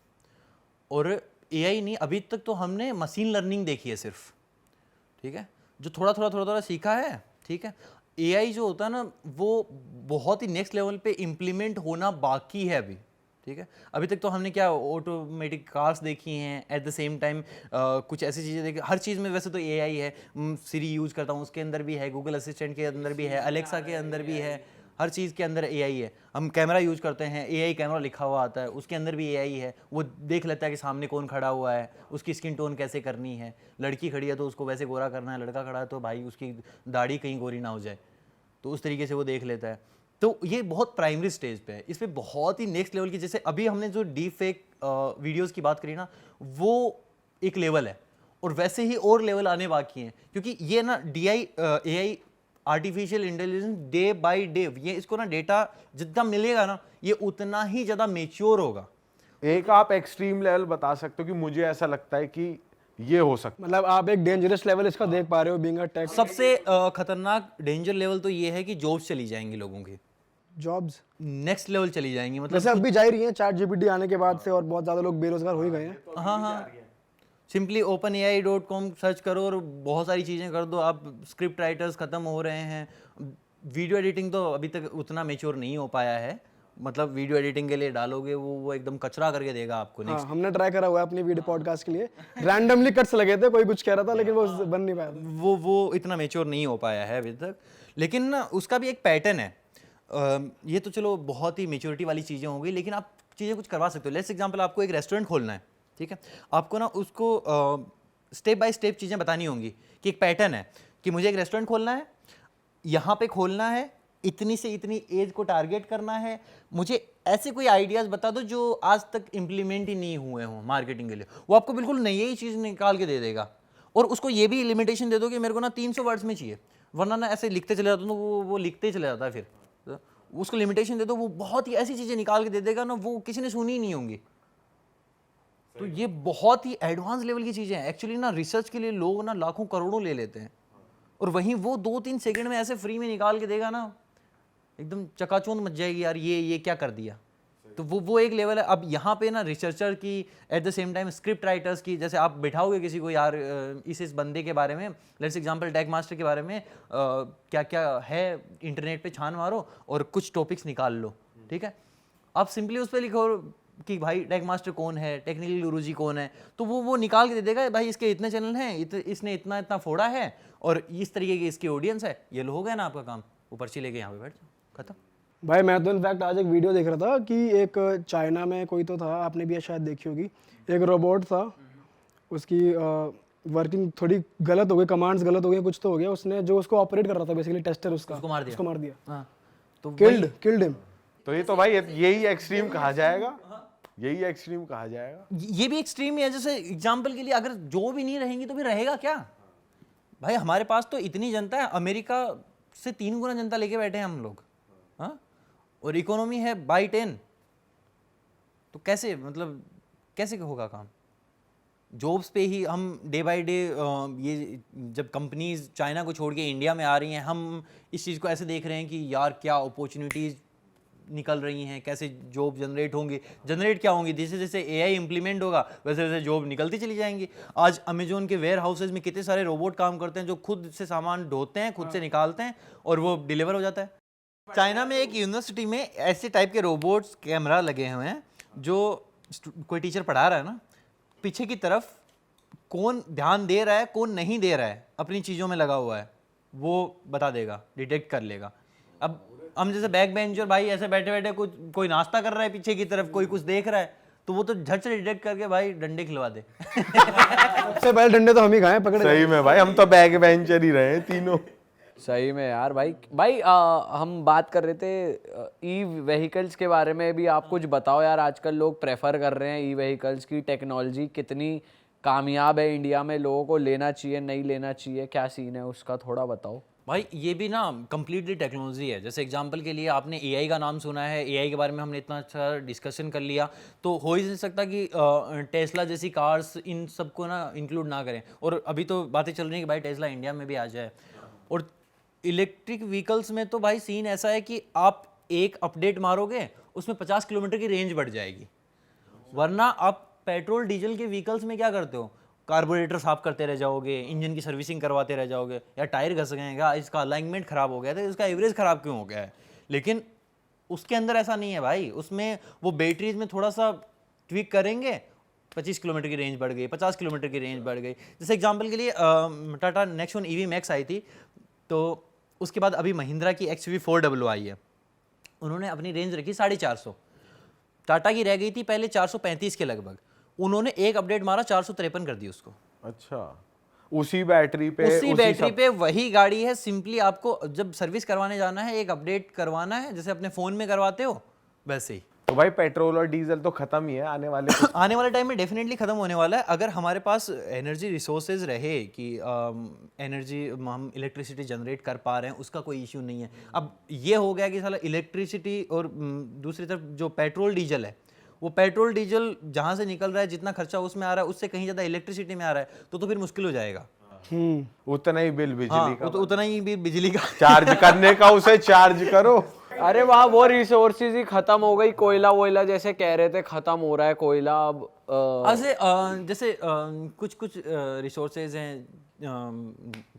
और AI नहीं, अभी तक तो हमने मशीन लर्निंग देखी है सिर्फ, ठीक है, जो थोड़ा थोड़ा सीखा है, ठीक है। AI जो होता है ना वो बहुत ही नेक्स्ट लेवल पे इम्प्लीमेंट होना बाकी है अभी, ठीक है। अभी तक तो हमने क्या ऑटोमेटिक कार्स देखी हैं, एट द सेम टाइम कुछ ऐसी चीज़ें देखी। हर चीज़ में वैसे तो AI है, सिरी यूज़ करता हूँ उसके अंदर भी है, गूगल असिस्टेंट के अंदर भी है, अलेक्सा के अंदर भी है, हर चीज़ के अंदर AI है। हम कैमरा यूज़ करते हैं, AI कैमरा लिखा हुआ आता है, उसके अंदर भी AI है। वो देख लेता है कि सामने कौन खड़ा हुआ है, उसकी स्किन टोन कैसे करनी है, लड़की खड़ी है तो उसको वैसे गोरा करना है, लड़का खड़ा है तो भाई उसकी दाढ़ी कहीं गोरी ना हो जाए, तो उस तरीके से वो देख लेता है। तो ये बहुत प्राइमरी स्टेज पे है, इस पर बहुत ही नेक्स्ट लेवल की, जैसे अभी हमने जो डीप फेक वीडियोज़ की बात करी ना, वो एक लेवल है और वैसे ही और लेवल आने बाकी हैं, क्योंकि ये ना AI artificial intelligence day by day, ये इसको ना डेटा जितना मिलेगा ना ये उतना ही ज़्यादा मेच्योर होगा। एक आप एक्सट्रीम लेवल बता सकते हो कि मुझे ऐसा लगता है कि ये हो सकता मतलब आप एक डेंजरस लेवल इसका देख पा रहे हो बीइंग अ टेक। सबसे खतरनाक डेंजर लेवल तो ये है कि जॉब्स चली जाएंगी लोगों की, जॉब्स नेक्स्ट लेवल चली जाएंगी। मतलब वैसे अब भी जा ही रही हैं चैट जीपीटी आने के बाद से, और बहुत ज्यादा लोग बेरोजगार हो ही गए हैं। हाँ, सिंपली openai.com सर्च करो और बहुत सारी चीज़ें कर दो आप। स्क्रिप्ट राइटर्स ख़त्म हो रहे हैं, वीडियो एडिटिंग तो अभी तक उतना मेच्योर नहीं हो पाया है, मतलब वीडियो एडिटिंग के लिए डालोगे वो एकदम कचरा करके देगा आपको। हाँ, हमने ट्राई करा हुआ है अपनी वीडियो पॉडकास्ट के लिए, रैंडमली कट्स लगे थे, कोई कुछ कह रहा था लेकिन वो बन नहीं पाया था। वो इतना मेच्योर नहीं हो पाया है अभी तक, लेकिन ना उसका भी एक पैटर्न है। ये तो चलो बहुत ही मेच्योरिटी वाली चीज़ें हो गई, लेकिन आप चीज़ें कुछ करवा सकते हो। लेट्स एग्जांपल, आपको एक रेस्टोरेंट खोलना है, ठीक है, आपको ना उसको स्टेप बाय स्टेप चीज़ें बतानी होंगी कि एक पैटर्न है कि मुझे एक रेस्टोरेंट खोलना है, यहाँ पे खोलना है, इतनी से इतनी एज को टारगेट करना है, मुझे ऐसे कोई आइडियाज़ बता दो जो आज तक इम्प्लीमेंट ही नहीं हुए हों मार्केटिंग के लिए। वो आपको बिल्कुल नई ही चीज़ निकाल के दे देगा, और उसको ये भी लिमिटेशन दे दो कि मेरे को ना 300 वर्ड्स में चाहिए, वरना ना ऐसे लिखते चले जाता हूँ तो वो लिखते ही चले जाता है। फिर तो उसको लिमिटेशन दे दो, वो बहुत ही ऐसी चीज़ें निकाल के दे देगा ना, वो किसी ने सुनी ही नहीं होंगी। तो ये बहुत ही एडवांस लेवल की चीज़ें हैं। एक्चुअली ना रिसर्च के लिए लोग ना लाखों करोड़ों ले लेते हैं, और वहीं वो 2-3 सेकंड में ऐसे फ्री में निकाल के देगा ना, एकदम चकाचौंध मच जाएगी यार, ये क्या कर दिया। तो वो एक लेवल है। अब यहाँ पे ना रिसर्चर की, at the same time script writers की, जैसे आप बिठाओगे किसी को यार इस बंदे के बारे में, लेट्स एग्जांपल टैग मास्टर के बारे में क्या क्या है इंटरनेट पे छान मारो और कुछ टॉपिक्स निकाल लो, ठीक है। आप सिंपली उस पर लिखो कि भाई टैग मास्टर कौन है, टेक्निकल गुरुजी कौन है, तो वो निकाल के दे देगा, भाई इसके इतने चैनल हैं, इसने इतना फोड़ा है और इस तरीके की इसकी ऑडियंस है, ये लो हो गया ना आपका काम, वो पर्ची लेके यहाँ पे बैठ जाओ, खत्म। भाई मैं तो इनफैक्ट आज एक वीडियो देख रहा था कि एक चाइना में कोई तो था, आपने भी शायद देखी होगी, एक रोबोट था, उसकी वर्किंग थोड़ी गलत हो गई, कमांड्स गलत हो गए, कुछ तो हो गया, उसने जो उसको ऑपरेट कर रहा था बेसिकली टेस्टर उसका, उसको मार दिया। हाँ, तो किल्ड हिम। तो ये तो भाई यही एक्सट्रीम कहा जाएगा, यही एक्सट्रीम कहा जाएगा। ये भी एक्सट्रीम ही है। जैसे एग्जाम्पल के लिए अगर जो भी नहीं रहेंगी तो फिर रहेगा क्या भाई। हमारे पास तो इतनी जनता है, अमेरिका से 3 गुना जनता लेके बैठे हैं हम लोग, हाँ, और इकोनॉमी है बाई 10, तो कैसे, मतलब कैसे होगा काम। जॉब्स पे ही हम डे बाय डे ये जब कंपनीज चाइना को छोड़ के इंडिया में आ रही हैं, हम इस चीज़ को ऐसे देख रहे हैं कि यार क्या अपॉर्चुनिटीज़ निकल रही हैं, कैसे जॉब जनरेट क्या होंगी। जैसे जैसे एआई इम्प्लीमेंट होगा वैसे वैसे जॉब निकलती चली जाएंगी। आज अमेजोन के वेयर हाउसेज में कितने सारे रोबोट काम करते हैं जो खुद से सामान ढोते हैं, खुद से निकालते हैं और वो डिलीवर हो जाता है। चाइना में एक यूनिवर्सिटी में ऐसे टाइप के रोबोट्स कैमरा लगे हुए हैं, जो कोई टीचर पढ़ा रहा है ना, पीछे की तरफ कौन ध्यान दे रहा है कौन नहीं दे रहा है अपनी चीज़ों में लगा हुआ है, वो बता देगा, डिटेक्ट कर लेगा। अब हम जैसे बैक बेंचर भाई ऐसे बैठे बैठे कुछ कोई नाश्ता कर रहा है पीछे की तरफ, कोई कुछ देख रहा है, तो वो तो झट से डिटेक्ट करके भाई डंडे खिलवा दे। सबसे पहले डंडे तो हम ही खाए पकड़े। सही में भाई, हम तो बैक बेंचर ही रहे हैं तीनों। सही में यार भाई हम बात कर रहे थे ई व्हीकल्स के बारे में भी। आप कुछ बताओ यार, आजकल लोग प्रेफर कर रहे हैं ई व्हीकल्स की, टेक्नोलॉजी कितनी कामयाब है इंडिया में, लोगों को लेना चाहिए नहीं लेना चाहिए, क्या सीन है उसका थोड़ा बताओ। भाई ये भी ना कम्प्लीटली टेक्नोलॉजी है। जैसे एग्जांपल के लिए आपने एआई का नाम सुना है, एआई के बारे में हमने इतना अच्छा डिस्कशन कर लिया, तो हो ही नहीं सकता कि टेस्ला जैसी कार्स इन सबको ना इंक्लूड ना करें। और अभी तो बातें चल रही हैं कि भाई टेस्ला इंडिया में भी आ जाए। और इलेक्ट्रिक व्हीकल्स में तो भाई सीन ऐसा है कि आप एक अपडेट मारोगे उसमें 50 किलोमीटर की रेंज बढ़ जाएगी। वरना आप पेट्रोल डीजल के व्हीकल्स में क्या करते हो, कार्बोरेटर साफ करते रह जाओगे, इंजन की सर्विसिंग करवाते रह जाओगे, या टायर घस गए हैं, इसका अलाइनमेंट खराब हो गया था, इसका एवरेज खराब क्यों हो गया है। लेकिन उसके अंदर ऐसा नहीं है भाई, उसमें वो बैटरीज में थोड़ा सा ट्विक करेंगे, 25 किलोमीटर की रेंज बढ़ गई, 50 किलोमीटर की रेंज बढ़ गई। जैसे एग्जांपल के लिए Tata Nexon EV max I थी, तो उसके बाद अभी महिंद्रा की XUV400 आई है, उन्होंने अपनी रेंज रखी 450, टाटा की रह गई थी पहले 435 के लगभग, उन्होंने एक अपडेट मारा 453 कर दी उसको। अच्छा, उसी बैटरी पे वही गाड़ी है। सिंपली आपको जब सर्विस करवाने जाना है, एक अपडेट करवाना है, जैसे अपने फोन में करवाते हो वैसे ही। तो भाई पेट्रोल और डीजल तो खत्म ही है आने वाले टाइम में डेफिनेटली खत्म होने वाला है, अगर हमारे पास एनर्जी रिसोर्सेज रहे कि एनर्जी हम इलेक्ट्रिसिटी जनरेट कर पा रहे हैं, उसका कोई इश्यू नहीं है। अब ये हो गया कि साला इलेक्ट्रिसिटी और दूसरी तरफ जो पेट्रोल डीजल है, वो पेट्रोल डीजल जहाँ से निकल रहा है, जितना खर्चा उसमें आ रहा है उससे कहीं ज़्यादा इलेक्ट्रिसिटी में आ रहा है, तो फिर मुश्किल हो जाएगा। उतना ही बिल बिजली का, तो उतना ही बिजली का चार्ज करने का, उसे चार्ज करो। अरे वहाँ वो रिसोर्सेज ही खत्म हो गई, कोयला वोयला जैसे कह रहे थे खत्म हो रहा है कोयला अब। जैसे कुछ रिसोर्सेज हैं,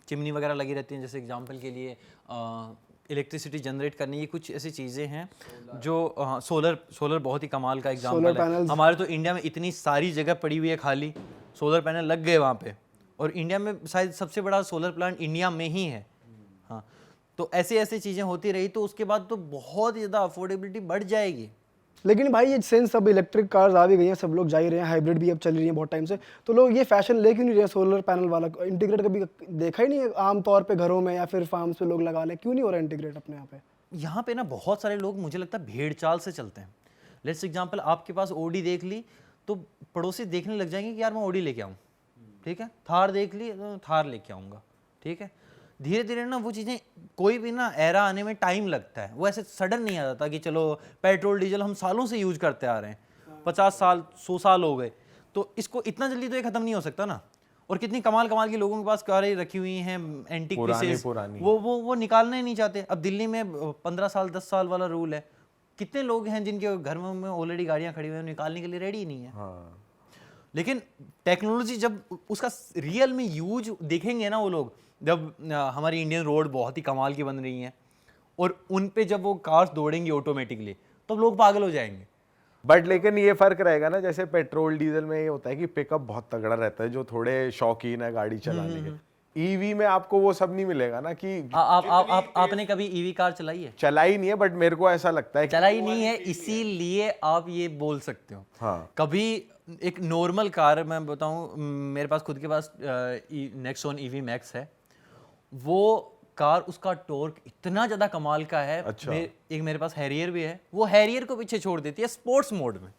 चिमनी वगैरह लगी रहती हैं, जैसे एग्जांपल के लिए इलेक्ट्रिसिटी जनरेट करने की कुछ ऐसी चीज़ें हैं जो सोलर बहुत ही कमाल का एग्जांपल है। हमारे तो इंडिया में इतनी सारी जगह पड़ी हुई है खाली, सोलर पैनल लग गए वहाँ पे, और इंडिया में शायद सबसे बड़ा सोलर प्लांट इंडिया में ही है। हाँ, तो ऐसे चीज़ें होती रही तो उसके बाद तो बहुत ज़्यादा अफोर्डेबिलिटी बढ़ जाएगी। लेकिन भाई ये सेंस अब इलेक्ट्रिक कार्स आ भी गई हैं, सब लोग जा ही रहे हैं, हाइब्रिड भी अब चल रही है बहुत टाइम से, तो लोग ये फैशन ले क्यों नहीं रहे सोलर पैनल वाला इंटीग्रेट? कभी देखा ही नहीं है आमतौर पे घरों में या फिर फार्म्स पे लोग लगा लें, क्यों नहीं हो रहा इंटीग्रेट अपने यहाँ पे ना बहुत सारे लोग मुझे लगता है भेड़ चाल से चलते हैं। लेट्स एग्जांपल, आपके पास ओडी देख ली तो पड़ोसी देखने लग जाएंगे कि यार मैं ओडी लेके आऊँ, ठीक है, थार देख ली तो थार लेके आऊँगा, ठीक है। धीरे धीरे ना वो चीज़ें, कोई भी ना एरा आने में टाइम लगता है, वो ऐसे सडन नहीं आ जाता कि चलो पेट्रोल डीजल हम सालों से यूज करते आ रहे हैं, 50 साल 100 साल हो गए, तो इसको इतना जल्दी तो ये ख़त्म नहीं हो सकता ना। और कितनी कमाल के लोगों के पास कारें रखी हुई हैं, एंटीक पीसेस, वो निकालना ही नहीं चाहते। अब दिल्ली में 15 साल 10 साल वाला रूल है, कितने लोग हैं जिनके घर में ऑलरेडी गाड़ियाँ खड़ी हुई हैं, निकालने के लिए रेडी ही नहीं है। लेकिन टेक्नोलॉजी जब उसका रियल में यूज देखेंगे ना वो लोग, जब हमारी इंडियन रोड बहुत ही कमाल की बन रही हैं और उन पे जब वो कार्स दौड़ेंगी ऑटोमेटिकली, तो लोग पागल हो जाएंगे। बट लेकिन ये फर्क रहेगा ना, जैसे पेट्रोल डीजल में ये होता है कि पिकअप बहुत तगड़ा रहता है, जो थोड़े शौकीन है गाड़ी चलाने के। ईवी में आपको वो सब नहीं मिलेगा ना कि आपने कभी ईवी कार चलाई है? चलाई नहीं है, बट मेरे को ऐसा लगता है चलाई नहीं है, इसीलिए आप ये बोल सकते हो। हाँ, कभी एक नॉर्मल कार मैं बताऊं, मेरे पास खुद के पास नेक्सॉन ईवी मैक्स है, वो कार, उसका टॉर्क इतना ज्यादा कमाल का है। अच्छा। एक मेरे पास हैरियर भी है, वो हैरियर को पीछे छोड़ देती है स्पोर्ट्स मोड में।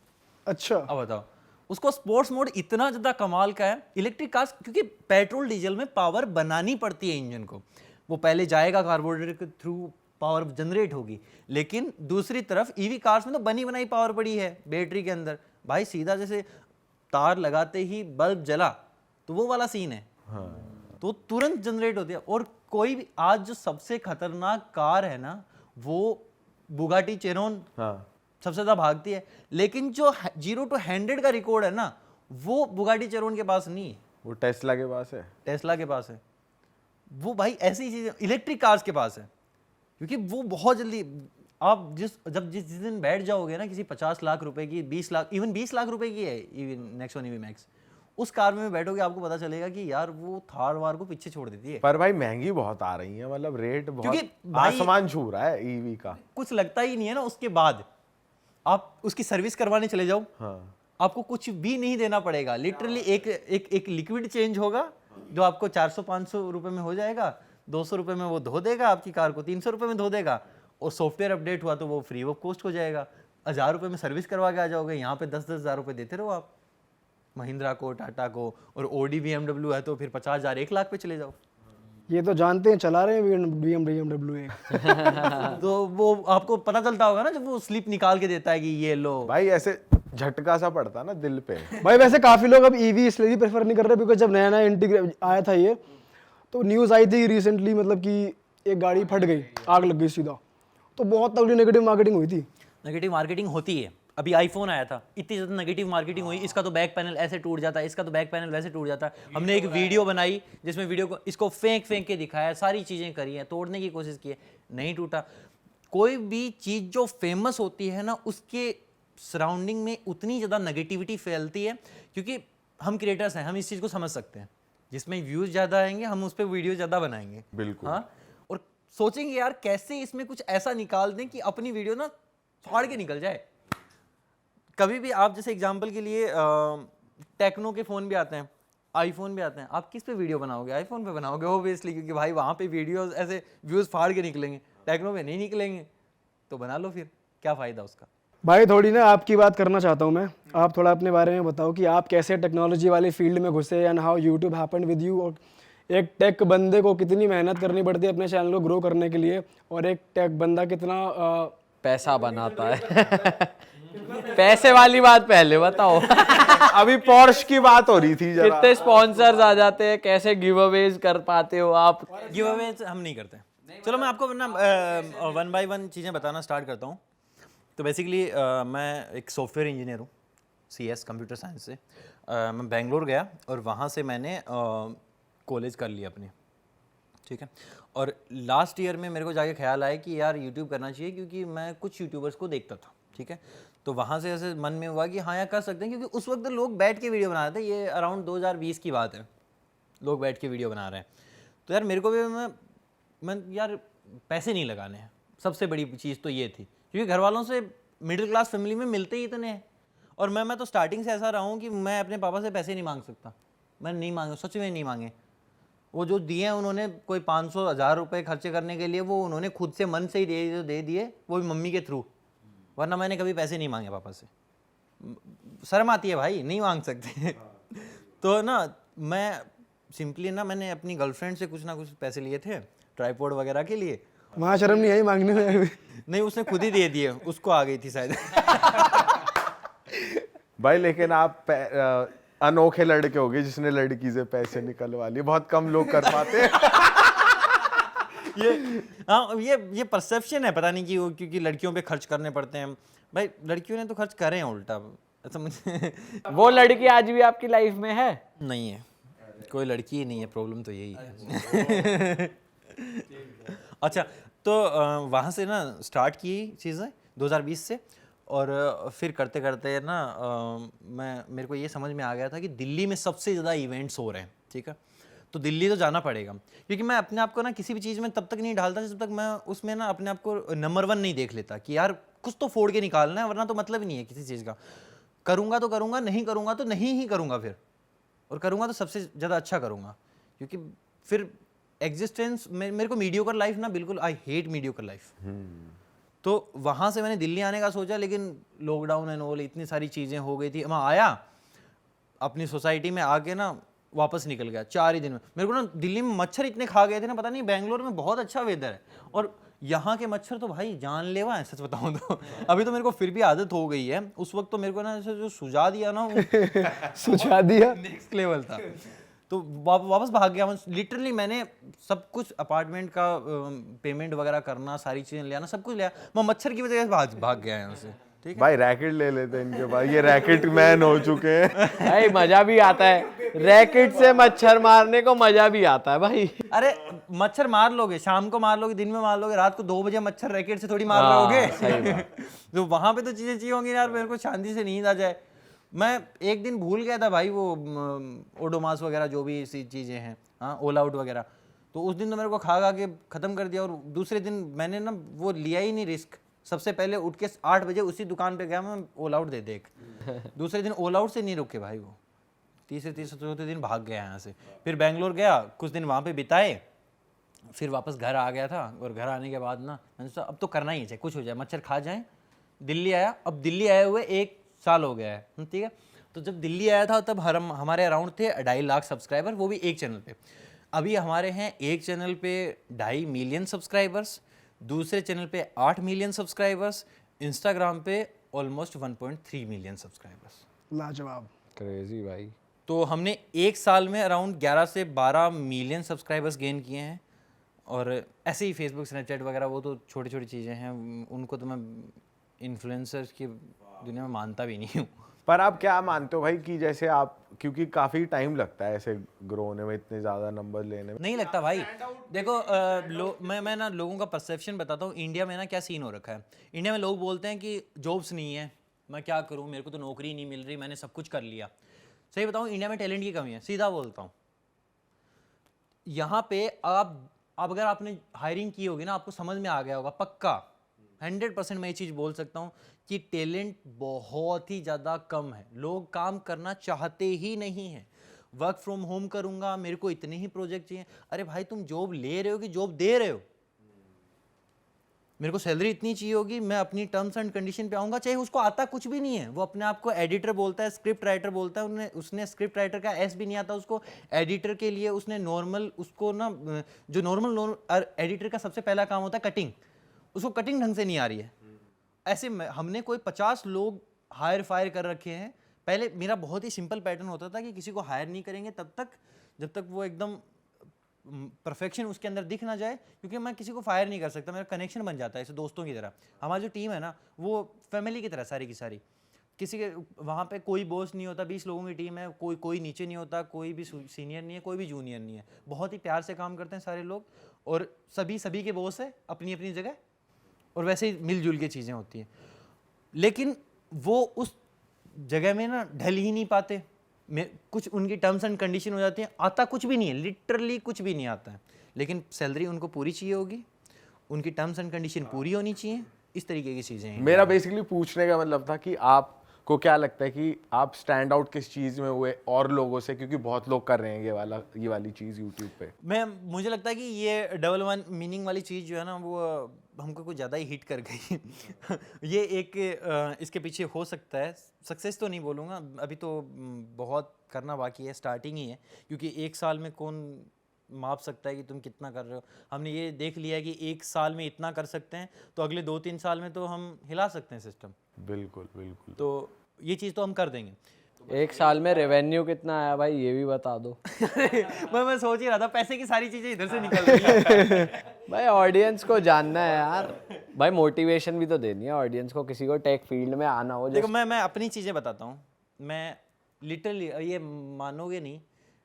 अच्छा, अब बताओ, उसको स्पोर्ट्स मोड इतना ज्यादा कमाल का है। इलेक्ट्रिक कार्स, क्योंकि पेट्रोल डीजल में पावर बनानी पड़ती है इंजन को, वो पहले जाएगा कार्बोरेटर के थ्रू, पावर जनरेट होगी। लेकिन दूसरी तरफ ईवी कार्स में तो बनी बनाई पावर पड़ी है बैटरी के अंदर। भाई सीधा जैसे तार लगाते ही बल्ब जला, तो वो वाला सीन है। तो तुरंत जनरेट होती है। और कोई भी आज जो सबसे खतरनाक कार है ना, वो बुगाटी चेरोन सबसे ज्यादा भागती है, लेकिन जो 0 to 100 का रिकॉर्ड है ना, वो बुगाटी चेरोन के पास नहीं है, वो टेस्ला के पास है। टेस्ला के पास है। वो भाई ऐसी चीजें इलेक्ट्रिक कार्स के पास है, क्योंकि वो बहुत जल्दी आप जिस दिन बैठ जाओगे ना किसी 50 लाख रुपए की, 20 लाख, इवन 20 लाख रुपए की है नेक्सॉन ईवी मैक्स, उस कार में बैठोगे आपको पता चलेगा कि यार वो थार वार को पीछे छोड़ देती है। पर भाई महंगी बहुत आ रही है, मतलब रेट बहुत क्योंकि भाई आसमान छू रहा है ईवी का। कुछ लगता ही नहीं है ना। उसके बाद आप उसकी सर्विस करवाने चले जाओ, आपको कुछ भी नहीं देना पड़ेगा। लिटरली एक लिक्विड चेंज होगा जो आपको 400-500 रुपए में हो जाएगा, 200 रुपए में वो धो देगा आपकी कार को, 300 रुपए में धो देगा, और सॉफ्टवेयर अपडेट हुआ तो वो फ्री ऑफ कॉस्ट हो जाएगा। 1000 रुपए में सर्विस करवा के आ जाओगे, यहाँ पे 10-10 हज़ार रुपए देते रहो आप महिंद्रा को, टाटा को, और ओडी BMW है तो फिर 50,000 1 लाख पे चले जाओ। ये तो जानते हैं, चला रहे हैं BMW एक। तो वो आपको पता चलता होगा ना जब वो स्लिप निकाल के देता है कि ये लो। भाई ऐसे झटका सा पड़ता ना दिल पे। भाई वैसे काफी लोग अब ईवी इसलिए भी प्रेफर नहीं कर रहे, बिकॉज जब नया नया इंटीग्रेट आया था ये, तो न्यूज़ आई थी रिसेंटली, मतलब कि एक गाड़ी फट गई, आग लग गई सीधा, तो बहुत तगड़ी नेगेटिव मार्केटिंग हुई थी। नेगेटिव मार्केटिंग होती है। अभी आईफोन आया था, इतनी ज़्यादा नेगेटिव मार्केटिंग हुई, इसका तो बैक पैनल ऐसे टूट जाता है, इसका तो बैक पैनल वैसे टूट जाता है। हमने एक वीडियो बनाई जिसमें वीडियो को इसको फेंक के दिखाया, सारी चीज़ें करी हैं, तोड़ने की कोशिश की है, नहीं टूटा। कोई भी चीज़ जो फेमस होती है ना, उसके सराउंडिंग में उतनी ज़्यादा नेगेटिविटी फैलती है, क्योंकि हम क्रिएटर्स हैं, हम इस चीज़ को समझ सकते हैं। जिसमें व्यूज़ ज़्यादा आएंगे हम उस पर वीडियो ज़्यादा बनाएंगे। बिल्कुल। हाँ, और सोचेंगे यार कैसे इसमें कुछ ऐसा निकाल दें कि अपनी वीडियो ना फाड़ के निकल जाए। कभी भी आप जैसे एग्जांपल के लिए टेक्नो के फ़ोन भी आते हैं, आईफोन भी आते हैं, आप किस पे वीडियो बनाओगे? आईफोन पे बनाओगे ऑब्वियसली, क्योंकि भाई वहाँ पे वीडियोस ऐसे व्यूज़ फाड़ के निकलेंगे, टेक्नो पे नहीं निकलेंगे। तो बना लो फिर, क्या फ़ायदा उसका। भाई थोड़ी ना आपकी बात करना चाहता हूँ मैं, आप थोड़ा अपने बारे में बताओ कि आप कैसे टेक्नोलॉजी वाली फील्ड में घुसे, and how YouTube happened with you. और एक टेक बंदे को कितनी मेहनत करनी पड़ती है अपने चैनल को ग्रो करने के लिए, और एक टेक बंदा कितना पैसा बनाता है। पैसे वाली बात पहले बताओ। अभी पॉर्श की बात हो रही थी जरा। कितने स्पॉन्सर्स आ जाते हैं, कैसे गिव अवेज कर पाते हो आप? गिव अवे हम नहीं करते। चलो मैं आपको ना 1 by 1 चीज़ें बताना स्टार्ट करता हूँ। तो बेसिकली मैं एक सॉफ्टवेयर इंजीनियर हूँ, CS कंप्यूटर साइंस से। मैं बेंगलोर गया और वहाँ से मैंने कॉलेज कर लिया अपनी, ठीक है। और लास्ट ईयर में मेरे को जाके ख्याल आया कि यार यूट्यूब करना चाहिए, क्योंकि मैं कुछ यूट्यूबर्स को देखता था, ठीक है। तो वहाँ से ऐसे मन में हुआ कि हाँ यार कर सकते हैं, क्योंकि उस वक्त लोग बैठ के वीडियो बना रहे थे। ये अराउंड 2020 की बात है, लोग बैठ के वीडियो बना रहे हैं। तो यार मेरे को भी मैं यार पैसे नहीं लगाने हैं, सबसे बड़ी चीज़ तो ये थी, क्योंकि घर वालों से मिडिल क्लास फैमिली में मिलते ही इतने हैं। और मैं तो स्टार्टिंग से ऐसा रहा हूँ कि मैं अपने पापा से पैसे नहीं मांग सकता, मैं नहीं मांगा, सच में नहीं मांगे। वो जो दिए हैं उन्होंने, कोई 500-1000 रुपये खर्चे करने के लिए, वो उन्होंने खुद से मन से ही दे दिए, वो भी मम्मी के थ्रू, वरना मैंने कभी पैसे नहीं मांगे पापा से। शर्म आती है भाई, नहीं मांग सकते। तो ना मैं सिंपली ना मैंने अपनी गर्लफ्रेंड से कुछ ना कुछ पैसे लिए थे ट्राइपॉड वगैरह के लिए। वहाँ शर्म नहीं आई मांगने में? नहीं, उसने खुद ही दे दिए, उसको आ गई थी शायद। भाई लेकिन आप अनोखे लड़के हो गए जिसने लड़की से पैसे निकलवा लिए, बहुत कम लोग कर पाते हैं। ये परसेप्शन है, पता नहीं क्यों, क्योंकि लड़कियों पे खर्च करने पड़ते हैं। भाई लड़कियों ने तो खर्च करे हैं उल्टा, ऐसा मुझे। वो लड़की आज भी आपकी लाइफ में है? नहीं है, कोई लड़की ही नहीं है, प्रॉब्लम तो यही है। अच्छा, तो वहाँ से ना स्टार्ट की चीज़ें 2020 से, और फिर करते करते ना मेरे को ये समझ में आ गया था कि दिल्ली में सबसे ज़्यादा इवेंट्स हो रहे हैं, ठीक है। तो दिल्ली तो जाना पड़ेगा, क्योंकि मैं अपने आप को ना किसी भी चीज़ में तब तक नहीं डालता जब तक मैं उसमें ना अपने आप को नंबर 1 नहीं देख लेता, कि यार कुछ तो फोड़ के निकालना है, वरना तो मतलब ही नहीं है किसी चीज़ का। करूँगा तो करूँगा, नहीं करूँगा तो नहीं ही करूँगा फिर, और करूँगा तो सबसे ज़्यादा अच्छा करूँगा, क्योंकि फिर एग्जिस्टेंस मेरे को मीडियोकर लाइफ ना, बिल्कुल आई हेट मीडियोकर लाइफ। तो वहाँ से मैंने दिल्ली आने का सोचा, लेकिन लॉकडाउन एंड ऑल इतनी सारी चीज़ें हो गई थी। मैं आया अपनी सोसाइटी में, आके ना वापस निकल गया 4 ही दिन में। मेरे को ना दिल्ली में मच्छर इतने खा गए थे ना, पता नहीं, बेंगलोर में बहुत अच्छा वेदर है और यहाँ के मच्छर तो भाई जानलेवा है सच बताऊं तो। अभी तो मेरे को फिर भी आदत हो गई है, उस वक्त तो मेरे को ना ऐसे जो सुझा दिया ना सुझा दिया। नेक्स्ट लेवल था। तो वापस भाग गया। लिटरली मैंने सब कुछ अपार्टमेंट का पेमेंट वगैरह करना, सारी चीजें ले आना, सब कुछ लिया, मैं मच्छर की वजह से भाग गया यहाँ से। ठीक है भाई रैकेट ले लेते हैं इनके पास, ये रैकेट मैन हो चुके हैं। भाई मजा भी आता है, रैकेट से मच्छर मारने को मजा भी आता है भाई। अरे मच्छर मार लोगे, शाम को मार लोगे, दिन में मार लोगे, रात को 2 बजे मच्छर रैकेट से थोड़ी मार रहे होगे। तो वहां पे तो चीजें चाहिए होंगी यार, मेरे को शांति से नींद आ जाए। मैं एक दिन भूल गया था भाई वो ओडोमास वगैरह जो भी ऐसी चीजें हैं, हाँ ऑल आउट वगैरह, तो उस दिन तो मेरे को खा के खत्म कर दिया। और दूसरे दिन मैंने ना वो लिया ही नहीं रिस्क, सबसे पहले उठ के 8 बजे उसी दुकान पे गया मैं, ऑल आउट दे देख। दूसरे दिन ऑल आउट से नहीं रुके भाई वो, तीसरे चौथे दिन भाग गया यहाँ से। फिर बेंगलोर गया, कुछ दिन वहाँ पे बिताए, फिर वापस घर आ गया था। और घर आने के बाद ना मैंने सोचा अब तो करना ही है, चाहे कुछ हो जाए, मच्छर खा जाए। दिल्ली आया, अब दिल्ली आए हुए 1 साल हो गया है, ठीक है। तो जब दिल्ली आया था तब हमारे अराउंड थे 2.5 लाख सब्सक्राइबर, वो भी एक चैनल पे। अभी हमारे हैं एक चैनल पे 2.5 मिलियन सब्सक्राइबर्स, दूसरे चैनल पे 8 मिलियन सब्सक्राइबर्स, इंस्टाग्राम पे ऑलमोस्ट 1.3 मिलियन सब्सक्राइबर्स। लाजवाब। क्रेजी भाई। तो हमने एक साल में अराउंड 11 से 12 मिलियन सब्सक्राइबर्स गेन किए हैं। और ऐसे ही फेसबुक, स्नैपचैट वगैरह वो तो छोटी छोटी चीज़ें हैं, उनको तो मैं इन्फ्लुएंसर्स की दुनिया में मानता भी नहीं हूँ। पर आप क्या मानते हो भाई कि जैसे आप, क्योंकि काफी टाइम लगता है ऐसे ग्रो होने में, इतने ज्यादा नंबर लेने में? नहीं लगता भाई। देखो मैं ना लोगों का परसेप्शन बताता हूँ। इंडिया में ना क्या सीन हो रखा है, इंडिया में लोग बोलते हैं कि जॉब्स नहीं है, मैं क्या करूँ, मेरे को तो नौकरी नहीं मिल रही, मैंने सब कुछ कर लिया। सही बताऊँ, इंडिया में टैलेंट की कमी है, सीधा बोलता हूँ। यहाँ पे आप अगर आपने हायरिंग की होगी ना, आपको समझ में आ गया होगा पक्का, 100% मैं ये चीज़ बोल सकता हूँ कि टैलेंट बहुत ही ज़्यादा कम है। लोग काम करना चाहते ही नहीं हैं। वर्क फ्रॉम होम करूँगा, मेरे को इतने ही प्रोजेक्ट चाहिए। अरे भाई तुम जॉब ले रहे हो कि जॉब दे रहे हो? मेरे को सैलरी इतनी चाहिए होगी, मैं अपनी टर्म्स एंड कंडीशन पे आऊँगा, चाहे उसको आता कुछ भी नहीं है। वो अपने आप को एडिटर बोलता है, स्क्रिप्ट राइटर बोलता है, उसने स्क्रिप्ट राइटर का एस भी नहीं आता उसको। एडिटर के लिए उसने नॉर्मल, उसको ना जो नॉर्मल एडिटर का सबसे पहला काम होता है कटिंग, उसको कटिंग ढंग से नहीं आ रही है। ऐसे हमने कोई 50 लोग हायर फायर कर रखे हैं। पहले मेरा बहुत ही सिंपल पैटर्न होता था कि किसी को हायर नहीं करेंगे तब तक जब तक वो एकदम परफेक्शन उसके अंदर दिख ना जाए, क्योंकि मैं किसी को फायर नहीं कर सकता, मेरा कनेक्शन बन जाता है ऐसे दोस्तों की तरह। हमारी जो टीम है ना वो फैमिली की तरह सारी की सारी, किसी के वहाँ पे कोई बॉस नहीं होता। 20 लोगों की टीम है, कोई नीचे नहीं होता, कोई भी सीनियर नहीं है, कोई भी जूनियर नहीं है। बहुत ही प्यार से काम करते हैं सारे लोग, और सभी के बॉस है अपनी अपनी जगह, और वैसे ही मिलजुल के चीज़ें होती हैं। लेकिन वो उस जगह में ना ढल ही नहीं पाते। कुछ उनकी टर्म्स एंड कंडीशन हो जाती हैं, आता कुछ भी नहीं है, लिटरली कुछ भी नहीं आता है, लेकिन सैलरी उनको पूरी चाहिए होगी, उनकी टर्म्स एंड कंडीशन पूरी होनी चाहिए, इस तरीके की चीज़ें हैं। मेरा बेसिकली पूछने का मतलब था कि आपको क्या लगता है कि आप स्टैंड आउट किस चीज़ में हुए और लोगों से, क्योंकि बहुत लोग कर रहे हैं ये वाली चीज़ यूट्यूब पे। मुझे लगता है कि ये डबल वन मीनिंग वाली चीज़ जो है ना वो हमको कुछ ज़्यादा ही हिट कर गई। ये एक इसके पीछे हो सकता है, सक्सेस तो नहीं बोलूँगा, अभी तो बहुत करना बाकी है, स्टार्टिंग ही है, क्योंकि 1 साल में कौन माप सकता है कि तुम कितना कर रहे हो। हमने ये देख लिया है कि 1 साल में इतना कर सकते हैं, तो अगले 2-3 साल में तो हम हिला सकते हैं सिस्टम। बिल्कुल बिल्कुल। तो ये चीज़ तो हम कर देंगे। 1 साल में रेवेन्यू कितना आया भाई, ये भी बता दो। मैं सोच ही रहा था, पैसे की सारी चीज़ें इधर से निकल रही है। भाई ऑडियंस को जानना है यार, भाई मोटिवेशन भी तो देनी है ऑडियंस को, किसी को टेक फील्ड में आना हो। देखो मैं अपनी चीज़ें बताता हूँ। मैं लिटरली, ये मानोगे नहीं,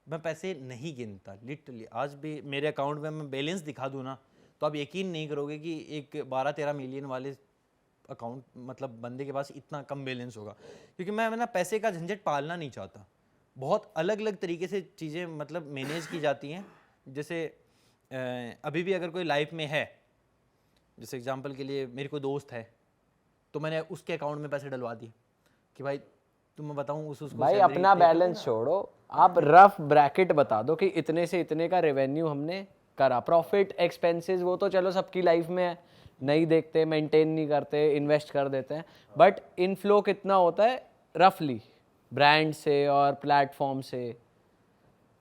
मैं पैसे नहीं गिनता लिटरली। आज भी मेरे अकाउंट में मैं बैलेंस दिखा दूँ ना, तो आप यकीन नहीं करोगे कि एक 12-13 मिलियन वाले अकाउंट मतलब बंदे के पास इतना कम बैलेंस होगा, क्योंकि मैं ना पैसे का झंझट पालना नहीं चाहता। बहुत अलग अलग तरीके से चीज़ें मतलब मैनेज की जाती हैं। जैसे अभी भी अगर कोई लाइफ में है, जैसे एग्जांपल के लिए मेरे कोई दोस्त है, तो मैंने उसके अकाउंट में पैसे डलवा दिए कि भाई मैं बताऊँ उसको भाई अपना बैलेंस छोड़ो, आप रफ ब्रैकेट बता दो कि इतने से इतने का रेवेन्यू हमने करा। प्रॉफिट एक्सपेंसेस वो तो चलो सबकी लाइफ में है, नहीं देखते, मेंटेन नहीं करते, इन्वेस्ट कर देते हैं, बट इनफ्लो कितना होता है रफली ब्रांड से और प्लेटफॉर्म से?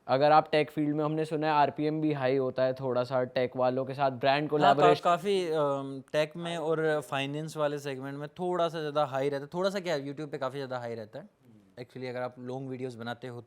अगर आप टेक फील्ड में, हमने सुना है आरपीएम भी हाई होता है थोड़ा सा टेक वालों के साथ ब्रांड हाँ, कोलैबोरेशन। काफ़ी टेक में और फाइनेंस वाले सेगमेंट में थोड़ा सा ज़्यादा हाई रहता है। थोड़ा सा क्या, यूट्यूब पे काफ़ी ज़्यादा हाई रहता है एक्चुअली। अगर आप लॉन्ग वीडियोस बनाते हो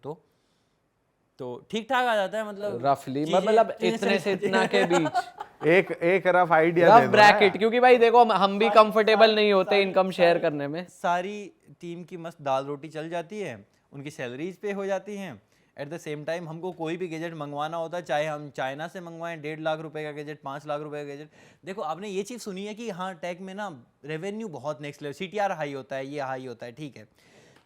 तो ठीक ठाक आ जाता है, मतलब रफली चीज़ें- मतलब चीज़ें इतने से इतना के बीच एक रफ आइडिया दे रफ दो ब्रैकेट, क्योंकि भाई देखो हम भी कंफर्टेबल नहीं होते इनकम शेयर करने में। सारी टीम की मस्त दाल रोटी चल जाती है, उनकी सैलरीज पे हो जाती हैं। एट द सेम टाइम हमको कोई भी गैजेट मंगवाना होता है, चाहे हम चाइना से मंगवाएं 1.5 लाख रुपए का गैजेट, 5 लाख रुपए का गैजेट। देखो आपने ये चीज़ सुनी है कि हाँ टेक में ना रेवेन्यू बहुत नेक्स्ट लेवल, CTR हाई होता है, ये हाई होता है, ठीक है,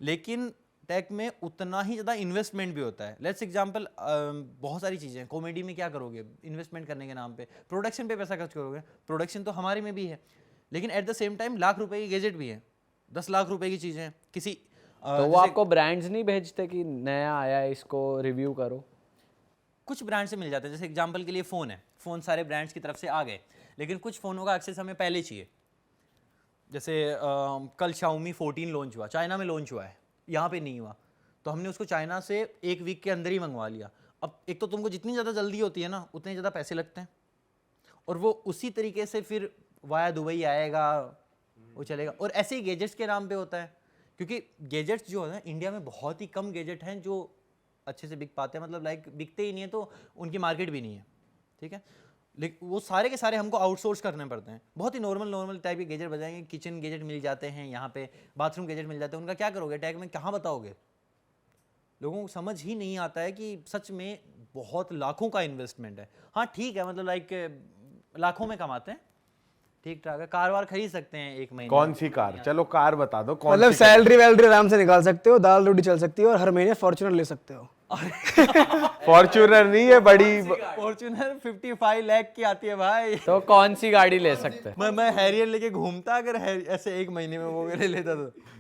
लेकिन टेक में उतना ही ज़्यादा इन्वेस्टमेंट भी होता है। लेट्स एग्जांपल, बहुत सारी चीज़ें, कॉमेडी में क्या करोगे इन्वेस्टमेंट करने के नाम पे, प्रोडक्शन पे पैसा खर्च करोगे, प्रोडक्शन तो हमारे में भी है, लेकिन at the same time lakh रुपए की गैजेट भी है, 10 लाख रुपए की चीज़ें किसी तो वो आपको ब्रांड्स नहीं भेजते कि नया आया है इसको रिव्यू करो? कुछ ब्रांड से मिल जाते हैं। जैसे एग्जांपल के लिए फ़ोन है, फ़ोन सारे ब्रांड्स की तरफ से आ गए, लेकिन कुछ फ़ोनों का एक्सेस हमें पहले चाहिए। जैसे कल Xiaomi 14 लॉन्च हुआ, चाइना में लॉन्च हुआ है, यहाँ पे नहीं हुआ, तो हमने उसको चाइना से 1 वीक के अंदर ही मंगवा लिया। अब एक तो तुमको जितनी ज़्यादा जल्दी होती है ना, उतने ज़्यादा पैसे लगते हैं, और वो उसी तरीके से फिर वाया दुबई आएगा, वो चलेगा। और ऐसे ही गैजेट्स के नाम पे होता है, क्योंकि गैजेट्स जो है ना, इंडिया में बहुत ही कम गैजेट हैं जो अच्छे से बिक पाते हैं, मतलब लाइक बिकते ही नहीं है, तो उनकी मार्केट भी नहीं है, ठीक है। लेकिन वो सारे के सारे हमको आउटसोर्स करने पड़ते हैं। बहुत ही नॉर्मल टाइप के गैजेट बजाएंगे, किचन गैजेट मिल जाते हैं यहाँ पे, बाथरूम गैजेट मिल जाते हैं, उनका क्या करोगे टैग में, कहाँ बताओगे? लोगों को समझ ही नहीं आता है कि सच में बहुत लाखों का इन्वेस्टमेंट है। हाँ ठीक है, मतलब लाइक लाखों में कमाते हैं, ठीक ठाक है, कार वार खरीद सकते हैं एक महीने कौन सी कार? चलो कार बता दो कौन मतलब सी सैलरी वैलरी आराम से निकाल सकते हो, दाल रोटी चल सकती है, और हर महीने फॉर्च्यूनर ले सकते हो। फॉर्च्यूनर नहीं है बड़ी फॉर्च्यूनर 55 लाख की आती है भाई। तो कौन सी गाड़ी ले सकते हैं? मैं हैरियर लेके घूमता, अगर ऐसे एक महीने में वो ले लेता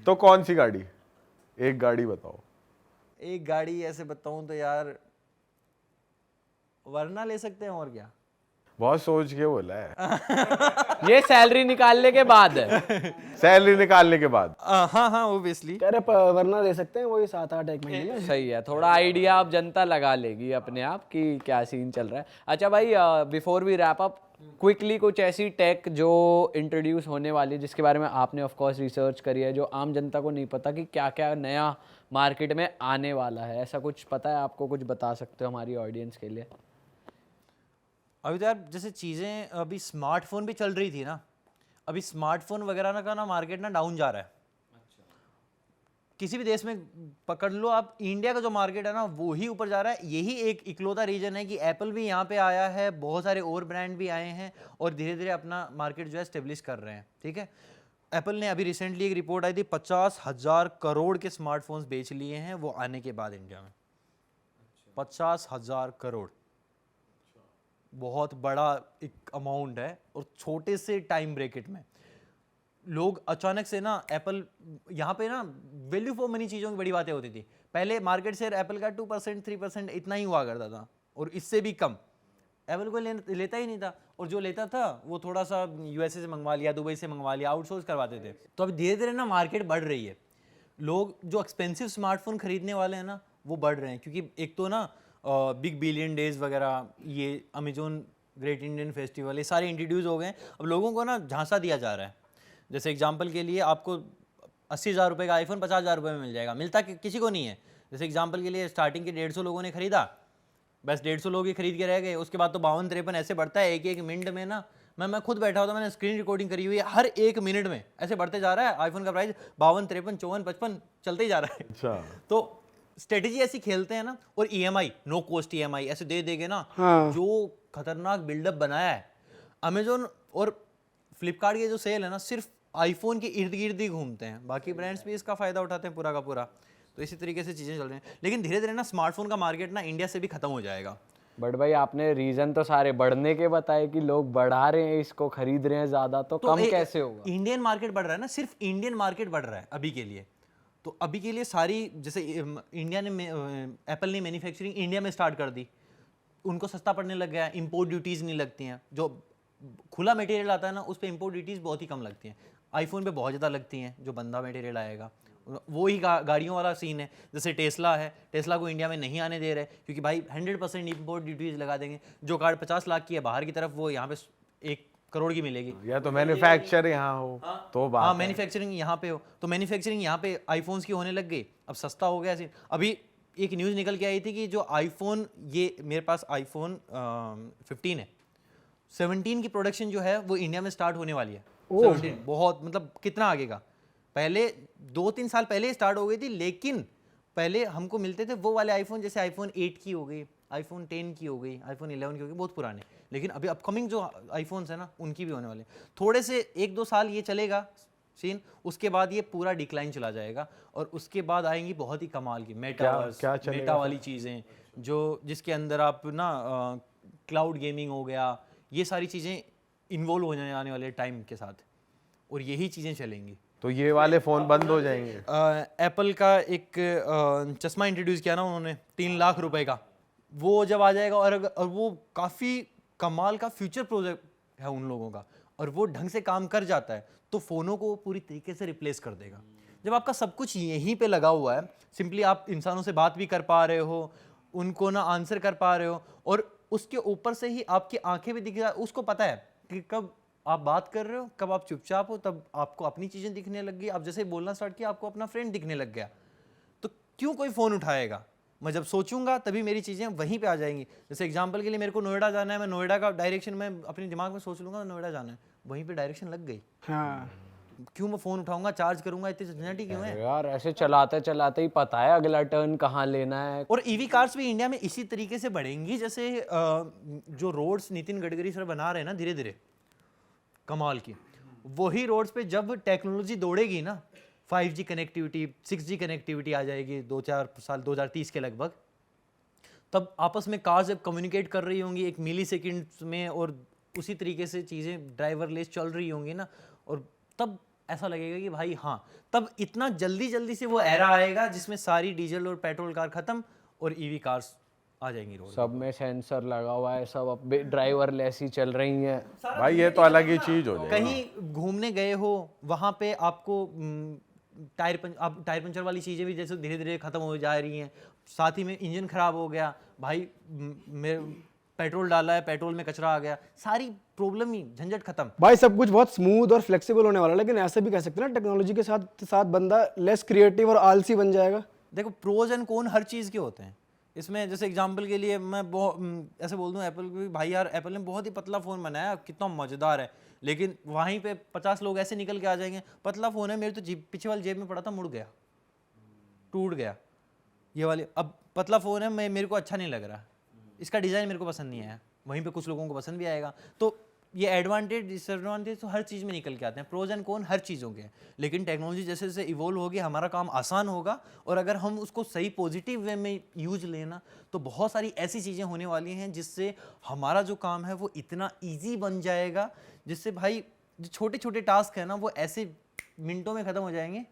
तो कौन सी गाड़ी? एक गाड़ी बताओ। एक गाड़ी ऐसे बताऊं तो यार वरना ले सकते हैं, और क्या। बहुत सोच के बोला है। ये सैलरी निकालने के बाद है। सैलरी निकालने के बाद। हाँ ओबियसली। कह रहे वरना ले सकते हैं, वही 7-8 एक महीने में। सही है, थोड़ा आइडिया अब जनता लगा लेगी अपने आप कि क्या सीन चल रहा है। अच्छा भाई, before we wrap up, quickly कुछ ऐसी टेक जो इंट्रोड्यूस होने वाली है जिसके बारे में आपने ऑफ कोर्स रिसर्च करी है, जो आम जनता को नहीं पता कि क्या क्या नया मार्केट में आने वाला है, ऐसा कुछ पता है आपको? कुछ बता सकते हो हमारी ऑडियंस के लिए? अभी तो यार जैसे चीज़ें, अभी स्मार्टफोन भी चल रही थी ना, अभी स्मार्टफोन वगैरह का ना मार्केट ना डाउन जा रहा है। किसी भी देश में पकड़ लो आप, इंडिया का जो मार्केट है ना वो ही ऊपर जा रहा है। यही एक इकलौता रीजन है कि एप्पल भी यहाँ पे आया है, बहुत सारे और ब्रांड भी आए हैं और धीरे धीरे अपना मार्केट जो है स्टेब्लिश कर रहे हैं, ठीक है। एप्पल ने अभी रिसेंटली एक रिपोर्ट आई थी, 50,000 करोड़ के स्मार्टफोन्स बेच लिए हैं वो आने के बाद इंडिया में। 50,000 करोड़ बहुत बड़ा एक अमाउंट है, और छोटे से टाइम ब्रैकेट में लोग अचानक से ना, एप्पल यहाँ पे ना वैल्यू फॉर मनी चीज़ों की बड़ी बातें होती थी। पहले मार्केट शेयर एप्पल का 2% 3% इतना ही हुआ करता था, और इससे भी कम एप्पल को लेता ही नहीं था, और जो लेता था वो थोड़ा सा USA से मंगवा लिया, दुबई से मंगवा लिया, आउटसोर्स करवाते थे। तो अभी धीरे धीरे ना मार्केट बढ़ रही है, लोग जो एक्सपेंसिव स्मार्टफोन खरीदने वाले हैं ना वो बढ़ रहे हैं, क्योंकि एक तो ना बिग बिलियन डेज वगैरह, ये अमेजोन ग्रेट इंडियन फेस्टिवल, ये सारे इंट्रोड्यूस हो गए हैं। अब लोगों को ना झांसा दिया जा रहा है। जैसे एग्जांपल के लिए आपको 80,000 रुपये का आईफोन 50,000 रुपये में मिल जाएगा, मिलता किसी को नहीं है। जैसे एग्जांपल के लिए स्टार्टिंग के 150 लोगों ने खरीदा, बस 150 लोग ही खरीद के रह गए, उसके बाद तो 52-53 ऐसे बढ़ता है एक मिनट में ना। मैं खुद बैठा होता, मैंने स्क्रीन रिकॉर्डिंग करी हुई है, हर एक मिनट में ऐसे बढ़ते जा रहा है आईफोन का प्राइस, 52, 53, 54, 55 चलते ही जा रहा है। अच्छा, तो स्ट्रेटेजी ऐसी खेलते हैं ना, और EMI, नो कॉस्ट EMI ऐसे दे देंगे ना, हाँ। जो खतरनाक बिल्डअप बनाया है अमेजोन और फ्लिपकार्ट के जो सेल है ना, सिर्फ आईफोन के इर्द गिर्द ही घूमते हैं, बाकी ब्रांड्स भी इसका फायदा उठाते हैं पूरा का पूरा। तो इसी तरीके से चीज़ें चल रही हैं, लेकिन धीरे धीरे ना स्मार्टफोन का मार्केट ना इंडिया से भी खत्म हो जाएगा। बट भाई आपने रीजन तो सारे बढ़ने के बताए कि लोग बढ़ा रहे हैं, इसको खरीद रहे हैं ज्यादा, तो कम कैसे होगा? इंडियन मार्केट बढ़ रहा है ना, सिर्फ इंडियन मार्केट बढ़ रहा है अभी के लिए। तो अभी के लिए सारी, जैसे इंडिया ने, एप्पल ने मैन्युफैक्चरिंग इंडिया में स्टार्ट कर दी, उनको सस्ता पड़ने लग गया, इंपोर्ट ड्यूटीज़ नहीं लगती हैं। जो खुला मटेरियल आता है ना उस पर इंपोर्ट ड्यूटीज़ बहुत ही कम लगती हैं, आईफोन पे बहुत ज़्यादा लगती हैं जो बंदा मटेरियल आएगा, वो ही गाड़ियों वाला सीन है। जैसे टेस्ला है, टेस्ला को इंडिया में नहीं आने दे रहे क्योंकि भाई 100% इंपोर्ट ड्यूटीज लगा देंगे। जो कार 50 लाख की है बाहर की तरफ, वो यहाँ पे 1 करोड़ की मिलेगी। या तो मैन्युफैक्चर यहाँ हो तो बात हाँ, है। मैन्युफैक्चरिंग यहाँ पे हो, तो मैन्युफैक्चरिंग यहाँ पे आईफोन्स की होने लग गई, अब सस्ता हो गया। अभी एक न्यूज़ निकल के आई थी कि जो आईफोन, ये मेरे पास आईफोन 15 है, 17 की प्रोडक्शन जो है वो इंडिया में स्टार्ट होने वाली है। 17 बहुत मतलब कितना आगे का, पहले 2-3 साल पहले ही स्टार्ट हो गई थी, लेकिन पहले हमको मिलते थे वो वाले आईफोन, जैसे आईफोन 8 की हो गई, आईफोन 10 की हो गई, आईफोन 11 की हो गई, बहुत पुराने। लेकिन अभी अपकमिंग जो आईफोन्स है ना, उनकी भी होने वाले। थोड़े से 1-2 साल ये चलेगा सीन, उसके बाद ये पूरा डिक्लाइन चला जाएगा और उसके बाद आएंगी बहुत ही कमाल की मेटावर्स, क्या चलेगा? मेटा वाली चीज़ें, जो जिसके अंदर आप ना क्लाउड गेमिंग हो गया, ये सारी चीज़ें इन्वॉल्व हो जाने वाले टाइम के साथ, और यही चीज़ें चलेंगी। तो ये वाले फोन बंद हो जाएंगे। एप्पल का एक चश्मा इंट्रोड्यूस किया ना उन्होंने 3 लाख रुपए का, वो जब आ जाएगा और वो काफ़ी कमाल का फ्यूचर प्रोजेक्ट है उन लोगों का, और वो ढंग से काम कर जाता है तो फ़ोनों को पूरी तरीके से रिप्लेस कर देगा। जब आपका सब कुछ यहीं पे लगा हुआ है, सिंपली आप इंसानों से बात भी कर पा रहे हो, उनको ना आंसर कर पा रहे हो, और उसके ऊपर से ही आपकी आंखें भी दिख रहा है, उसको पता है कि कब आप बात कर रहे हो, कब आप चुपचाप हो, तब आपको अपनी चीज़ें दिखने लग गई। आप जैसे बोलना स्टार्ट किया, आपको अपना फ्रेंड दिखने लग गया। तो क्यों कोई फ़ोन उठाएगा? मैं जब सोचूंगा तभी मेरी चीज़ें वहीं पे आ जाएंगी। जैसे एग्जांपल के लिए मेरे को नोएडा जाना है, मैं नोएडा का डायरेक्शन मैं अपने दिमाग में सोच लूँगा, नोएडा जाना है, वहीं पे डायरेक्शन लग गई। हाँ, क्यों मैं फ़ोन उठाऊंगा, चार्ज करूंगा, इतनी झंझट ही क्यों है? यार ऐसे चलाते चलाते ही पता है अगला टर्न कहाँ लेना है। और ईवी कार्स भी इंडिया में इसी तरीके से बढ़ेंगी, जैसे जो रोड्स नितिन गडकरी सर बना रहे हैं ना धीरे धीरे, कमाल की, वही रोड्स पे जब टेक्नोलॉजी दौड़ेगी ना, 5G कनेक्टिविटी, 6G कनेक्टिविटी आ जाएगी 2-4 साल 2030 के लगभग, तब आपस में कार्स जब कम्युनिकेट कर रही होंगी 1 मिली सेकेंड में, और उसी तरीके से चीज़ें ड्राइवरलेस चल रही होंगी ना, और तब ऐसा लगेगा कि भाई हाँ, तब इतना जल्दी जल्दी से वो एरा आएगा जिसमें सारी डीजल और पेट्रोल कार खत्म और ईवी कार्स आ जाएंगी रोड। सब में सेंसर लगा हुआ है, सब अब ड्राइवरलेस ही चल रही हैं। भाई ये तो अलग ही चीज हो जाएगी। कहीं घूमने गए हो, वहाँ पे आपको टायर पंचर वाली चीज़ें भी जैसे धीरे धीरे खत्म हो जा रही हैं। साथ ही में इंजन खराब हो गया, भाई पेट्रोल डाला है, पेट्रोल में कचरा आ गया, सारी प्रॉब्लम ही झंझट खत्म। भाई सब कुछ बहुत स्मूथ और फ्लेक्सिबल होने वाला है, लेकिन ऐसे भी कह सकते हैं ना, टेक्नोलॉजी के साथ साथ बंदा लेस क्रिएटिव और आलसी बन जाएगा। देखो, प्रोज एंड कॉन हर चीज़ के होते हैं इसमें। जैसे एग्जांपल के लिए मैं ऐसे बोल दूं, एप्पल भी, भाई यार एप्पल ने बहुत ही पतला फ़ोन बनाया, कितना मज़ेदार है, लेकिन वहीं पे 50 लोग ऐसे निकल के आ जाएंगे, पतला फ़ोन है, मेरे तो पीछे वाली जेब में पड़ा था, मुड़ गया, टूट गया, ये वाली, अब पतला फ़ोन है, मेरे को अच्छा नहीं लग रहा, इसका डिज़ाइन मेरे को पसंद नहीं आया, वहीं पे कुछ लोगों को पसंद भी आएगा। तो ये एडवांटेज डिसएडवांटेज तो हर चीज़ में निकल के आते हैं, प्रोज एंड कॉन हर चीज़ों के हैं। लेकिन टेक्नोलॉजी जैसे जैसे इवॉल्व होगी, हमारा काम आसान होगा, और अगर हम उसको सही पॉजिटिव वे में यूज लेना, तो बहुत सारी ऐसी चीज़ें होने वाली हैं जिससे हमारा जो काम है वो इतना ईजी बन जाएगा, जिससे भाई जो छोटे छोटे टास्क है ना, वो ऐसे मिनटों में ख़त्म हो जाएंगे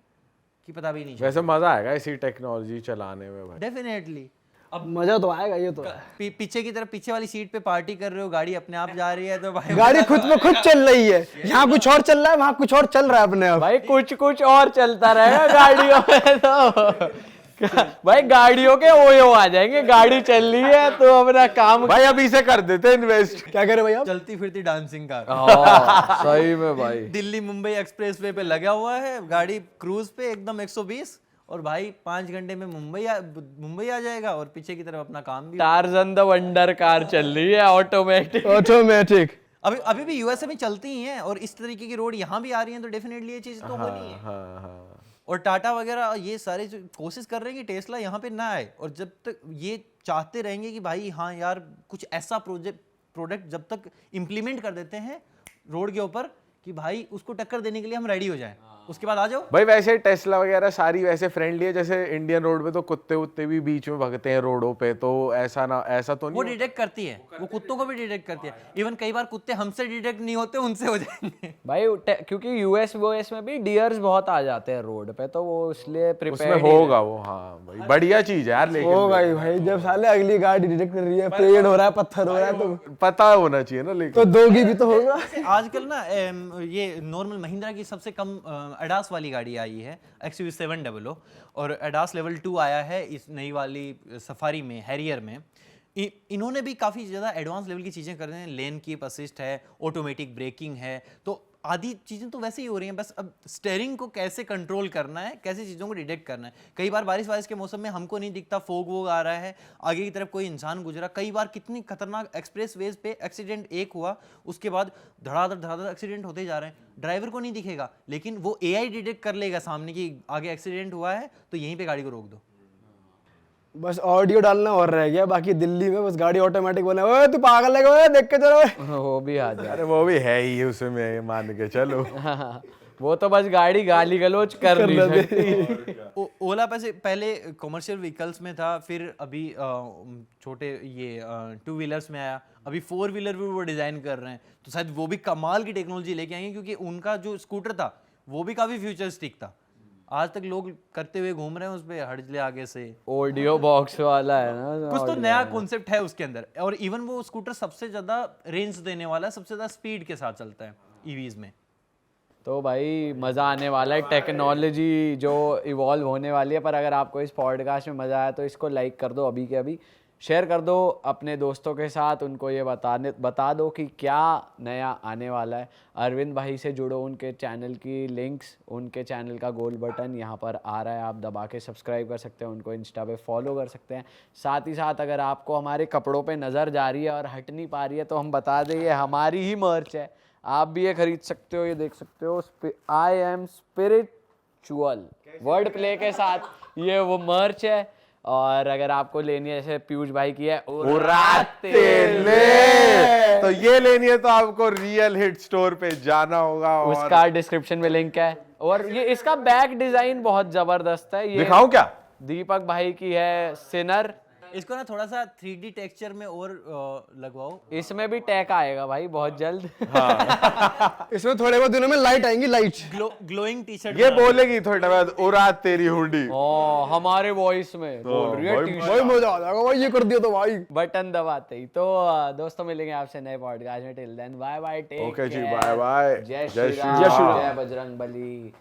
कि पता भी नहीं चलेगा। वैसे मजा आएगा इसी टेक्नोलॉजी चलाने में भाई। डेफिनेटली। अब मजा तो आएगा, ये तो है। पीछे की तरफ, पीछे वाली सीट पे पार्टी कर रहे हो, गाड़ी अपने आप जा रही है, तो भाई गाड़ी खुद में खुद चल रही है, यहाँ कुछ और चल रहा है, वहाँ कुछ और चल रहा है अपने आप। भाई कुछ कुछ और चलता रहेगा गाड़ियों में तो भाई गाड़ियों के ओयो आ जाएंगे, गाड़ी चल रही है तो अपना काम। भाई अभी से कर देते इन्वेस्ट। क्या कह रहे भाई आप? चलती फिरती डांसिंग कार, सही में भाई। दिल्ली मुंबई एक्सप्रेस वे पे लगा हुआ है, गाड़ी क्रूज पे एकदम 120, और भाई 5 घंटे में मुंबई आ जाएगा, और पीछे की तरफ अपना काम भी। टार्जन द वंडर कार चल रही है, ऑटोमेटिक। ऑटोमेटिक। अभी भी यूएसए में चलती ही हैं, और इस तरीके की रोड यहाँ भी आ रही हैं, तो डेफिनेटली ये चीज़ तो होनी है। हाँ हाँ। और टाटा वगैरह ये सारे जो कोशिश कर रहे हैं कि टेस्ला यहाँ पे ना आए, और जब तक ये चाहते रहेंगे कि भाई हाँ यार, कुछ ऐसा प्रोडक्ट जब तक इम्प्लीमेंट कर देते हैं रोड के ऊपर कि भाई उसको टक्कर देने के लिए हम रेडी हो जाएं, उसके बाद आ जाओ। भाई वैसे टेस्ला वगैरह सारी वैसे फ्रेंडली है, जैसे इंडियन रोड पे तो कुत्ते उत्ते भी बीच में भगते हैं रोडों पे, तो ऐसा तो वो नहीं। डिटेक्ट करती है, वो कुत्तों को भी डिटेक्ट करती है। इवन कई बार कुत्ते हमसे डिटेक्ट नहीं होते, उनसे हो जाएंगे भाई क्योंकि यूएस में भी डियर्स बहुत आ जाते हैं रोड पे, तो वो इसलिए उसमें प्रिपेयर्ड होगा वो। हाँ भाई बढ़िया चीज है यार, लेकिन होगा ही भाई, जब साले अगली गाड़ी डिटेक्ट कर रही है, पेड़ हो रहा है, पत्थर हो रहा है, तो पता होना चाहिए ना, लेकिन दोगी भी तो होगा। आजकल ना ये नॉर्मल महिंद्रा की सबसे कम एडास वाली गाड़ी आई है XUV700 और एडास लेवल 2 आया है इस नई वाली सफारी में, हैरियर में। इन्होंने भी काफ़ी ज़्यादा एडवांस लेवल की चीज़ें कर रहे हैं, लेन कीप असिस्ट है, ऑटोमेटिक ब्रेकिंग है, तो आदि चीज़ें तो वैसे ही हो रही हैं, बस अब स्टेयरिंग को कैसे कंट्रोल करना है, कैसे चीज़ों को डिटेक्ट करना है। कई बार बारिश के मौसम में हमको नहीं दिखता, फोग वोग आ रहा है, आगे की तरफ कोई इंसान गुजरा, कई बार कितनी खतरनाक एक्सप्रेस वेज पे एक्सीडेंट एक हुआ, उसके बाद धड़ाधड़ एक्सीडेंट होते जा रहे हैं, ड्राइवर को नहीं दिखेगा, लेकिन वो AI डिटेक्ट कर लेगा सामने की आगे एक्सीडेंट हुआ है तो यहीं पे गाड़ी को रोक दो। बस ऑडियो डालना और रह गया, बाकी दिल्ली में बस गाड़ी ऑटोमेटिक बोले ओए तू पागल है ओए देख के चलो ओए। वो भी आ जाए। अरे वो भी है ही उसमें, मान के चलो। वो तो बस गाड़ी गाली गलोच कर नहीं सकती। ओला पहले कॉमर्शियल व्हीकल्स में था, फिर अभी छोटे ये 2 व्हीलर्स में आया, अभी 4 व्हीलर भी वो डिज़ाइन कर रहे हैं, तो शायद वो भी कमाल की टेक्नोलॉजी लेके आएंगे, क्योंकि उनका जो स्कूटर था वो भी काफ़ी फ्यूचरिस्टिक था, आज तक लोग करते हुए घूम रहे हैं उस पे हर्जले आगे से। ऑडियो बॉक्स वाला है ना, कुछ तो नया कॉन्सेप्ट है उसके अंदर, और इवन वो स्कूटर सबसे ज़्यादा रेंज देने वाला है, सबसे ज़्यादा स्पीड के साथ चलता है ईवीज में। तो भाई मज़ा आने वाला है, टेक्नोलॉजी जो इवॉल्व होने वाली है। पर अगर आपको इस पॉडकास्ट में मज़ा आया तो इसको लाइक कर दो अभी के अभी, शेयर कर दो अपने दोस्तों के साथ, उनको ये बता दो कि क्या नया आने वाला है। अरविंद भाई से जुड़ो, उनके चैनल की लिंक्स, उनके चैनल का गोल बटन यहाँ पर आ रहा है, आप दबा के सब्सक्राइब कर सकते हैं, उनको इंस्टा पे फॉलो कर सकते हैं। साथ ही साथ अगर आपको हमारे कपड़ों पे नज़र जा रही है और हट नहीं पा रही है तो हम बता दें ये हमारी ही मर्च है, आप भी ये खरीद सकते हो, ये देख सकते हो, I am spiritual word play के साथ ये वो मर्च है। और अगर आपको लेनी है, जैसे पीयूष भाई की है उड़ाते ले, तो ये लेनी है तो आपको रियल हिट स्टोर पे जाना होगा, और उसका डिस्क्रिप्शन में लिंक है। और ये इसका बैक डिजाइन बहुत जबरदस्त है, ये दिखाऊं क्या? दीपक भाई की है सिनर। इसको ना थोड़ा सा 3D टेक्सचर में और लगवाओ, इसमें भी टैग आएगा भाई बहुत जल्द। इसमें थोड़े बहुत दिनों में लाइट आएंगी, लाइट ग्लोइंग टी शर्ट ये बोलेगी थोड़ी देर बाद उड़ा तेरी हुडी, ओ हमारे वॉइस में बोल रही है टी-शर्ट। भाई मजा आ जाएगा भाई, ये कर दिया तो भाई। बटन दबाते ही। तो दोस्तों मिलेंगे आपसे नए पॉडकास्ट में, till then bye bye, take okay जी, बाय बाय, जय जय श्री श्री राम, राम। जय बजरंग बली।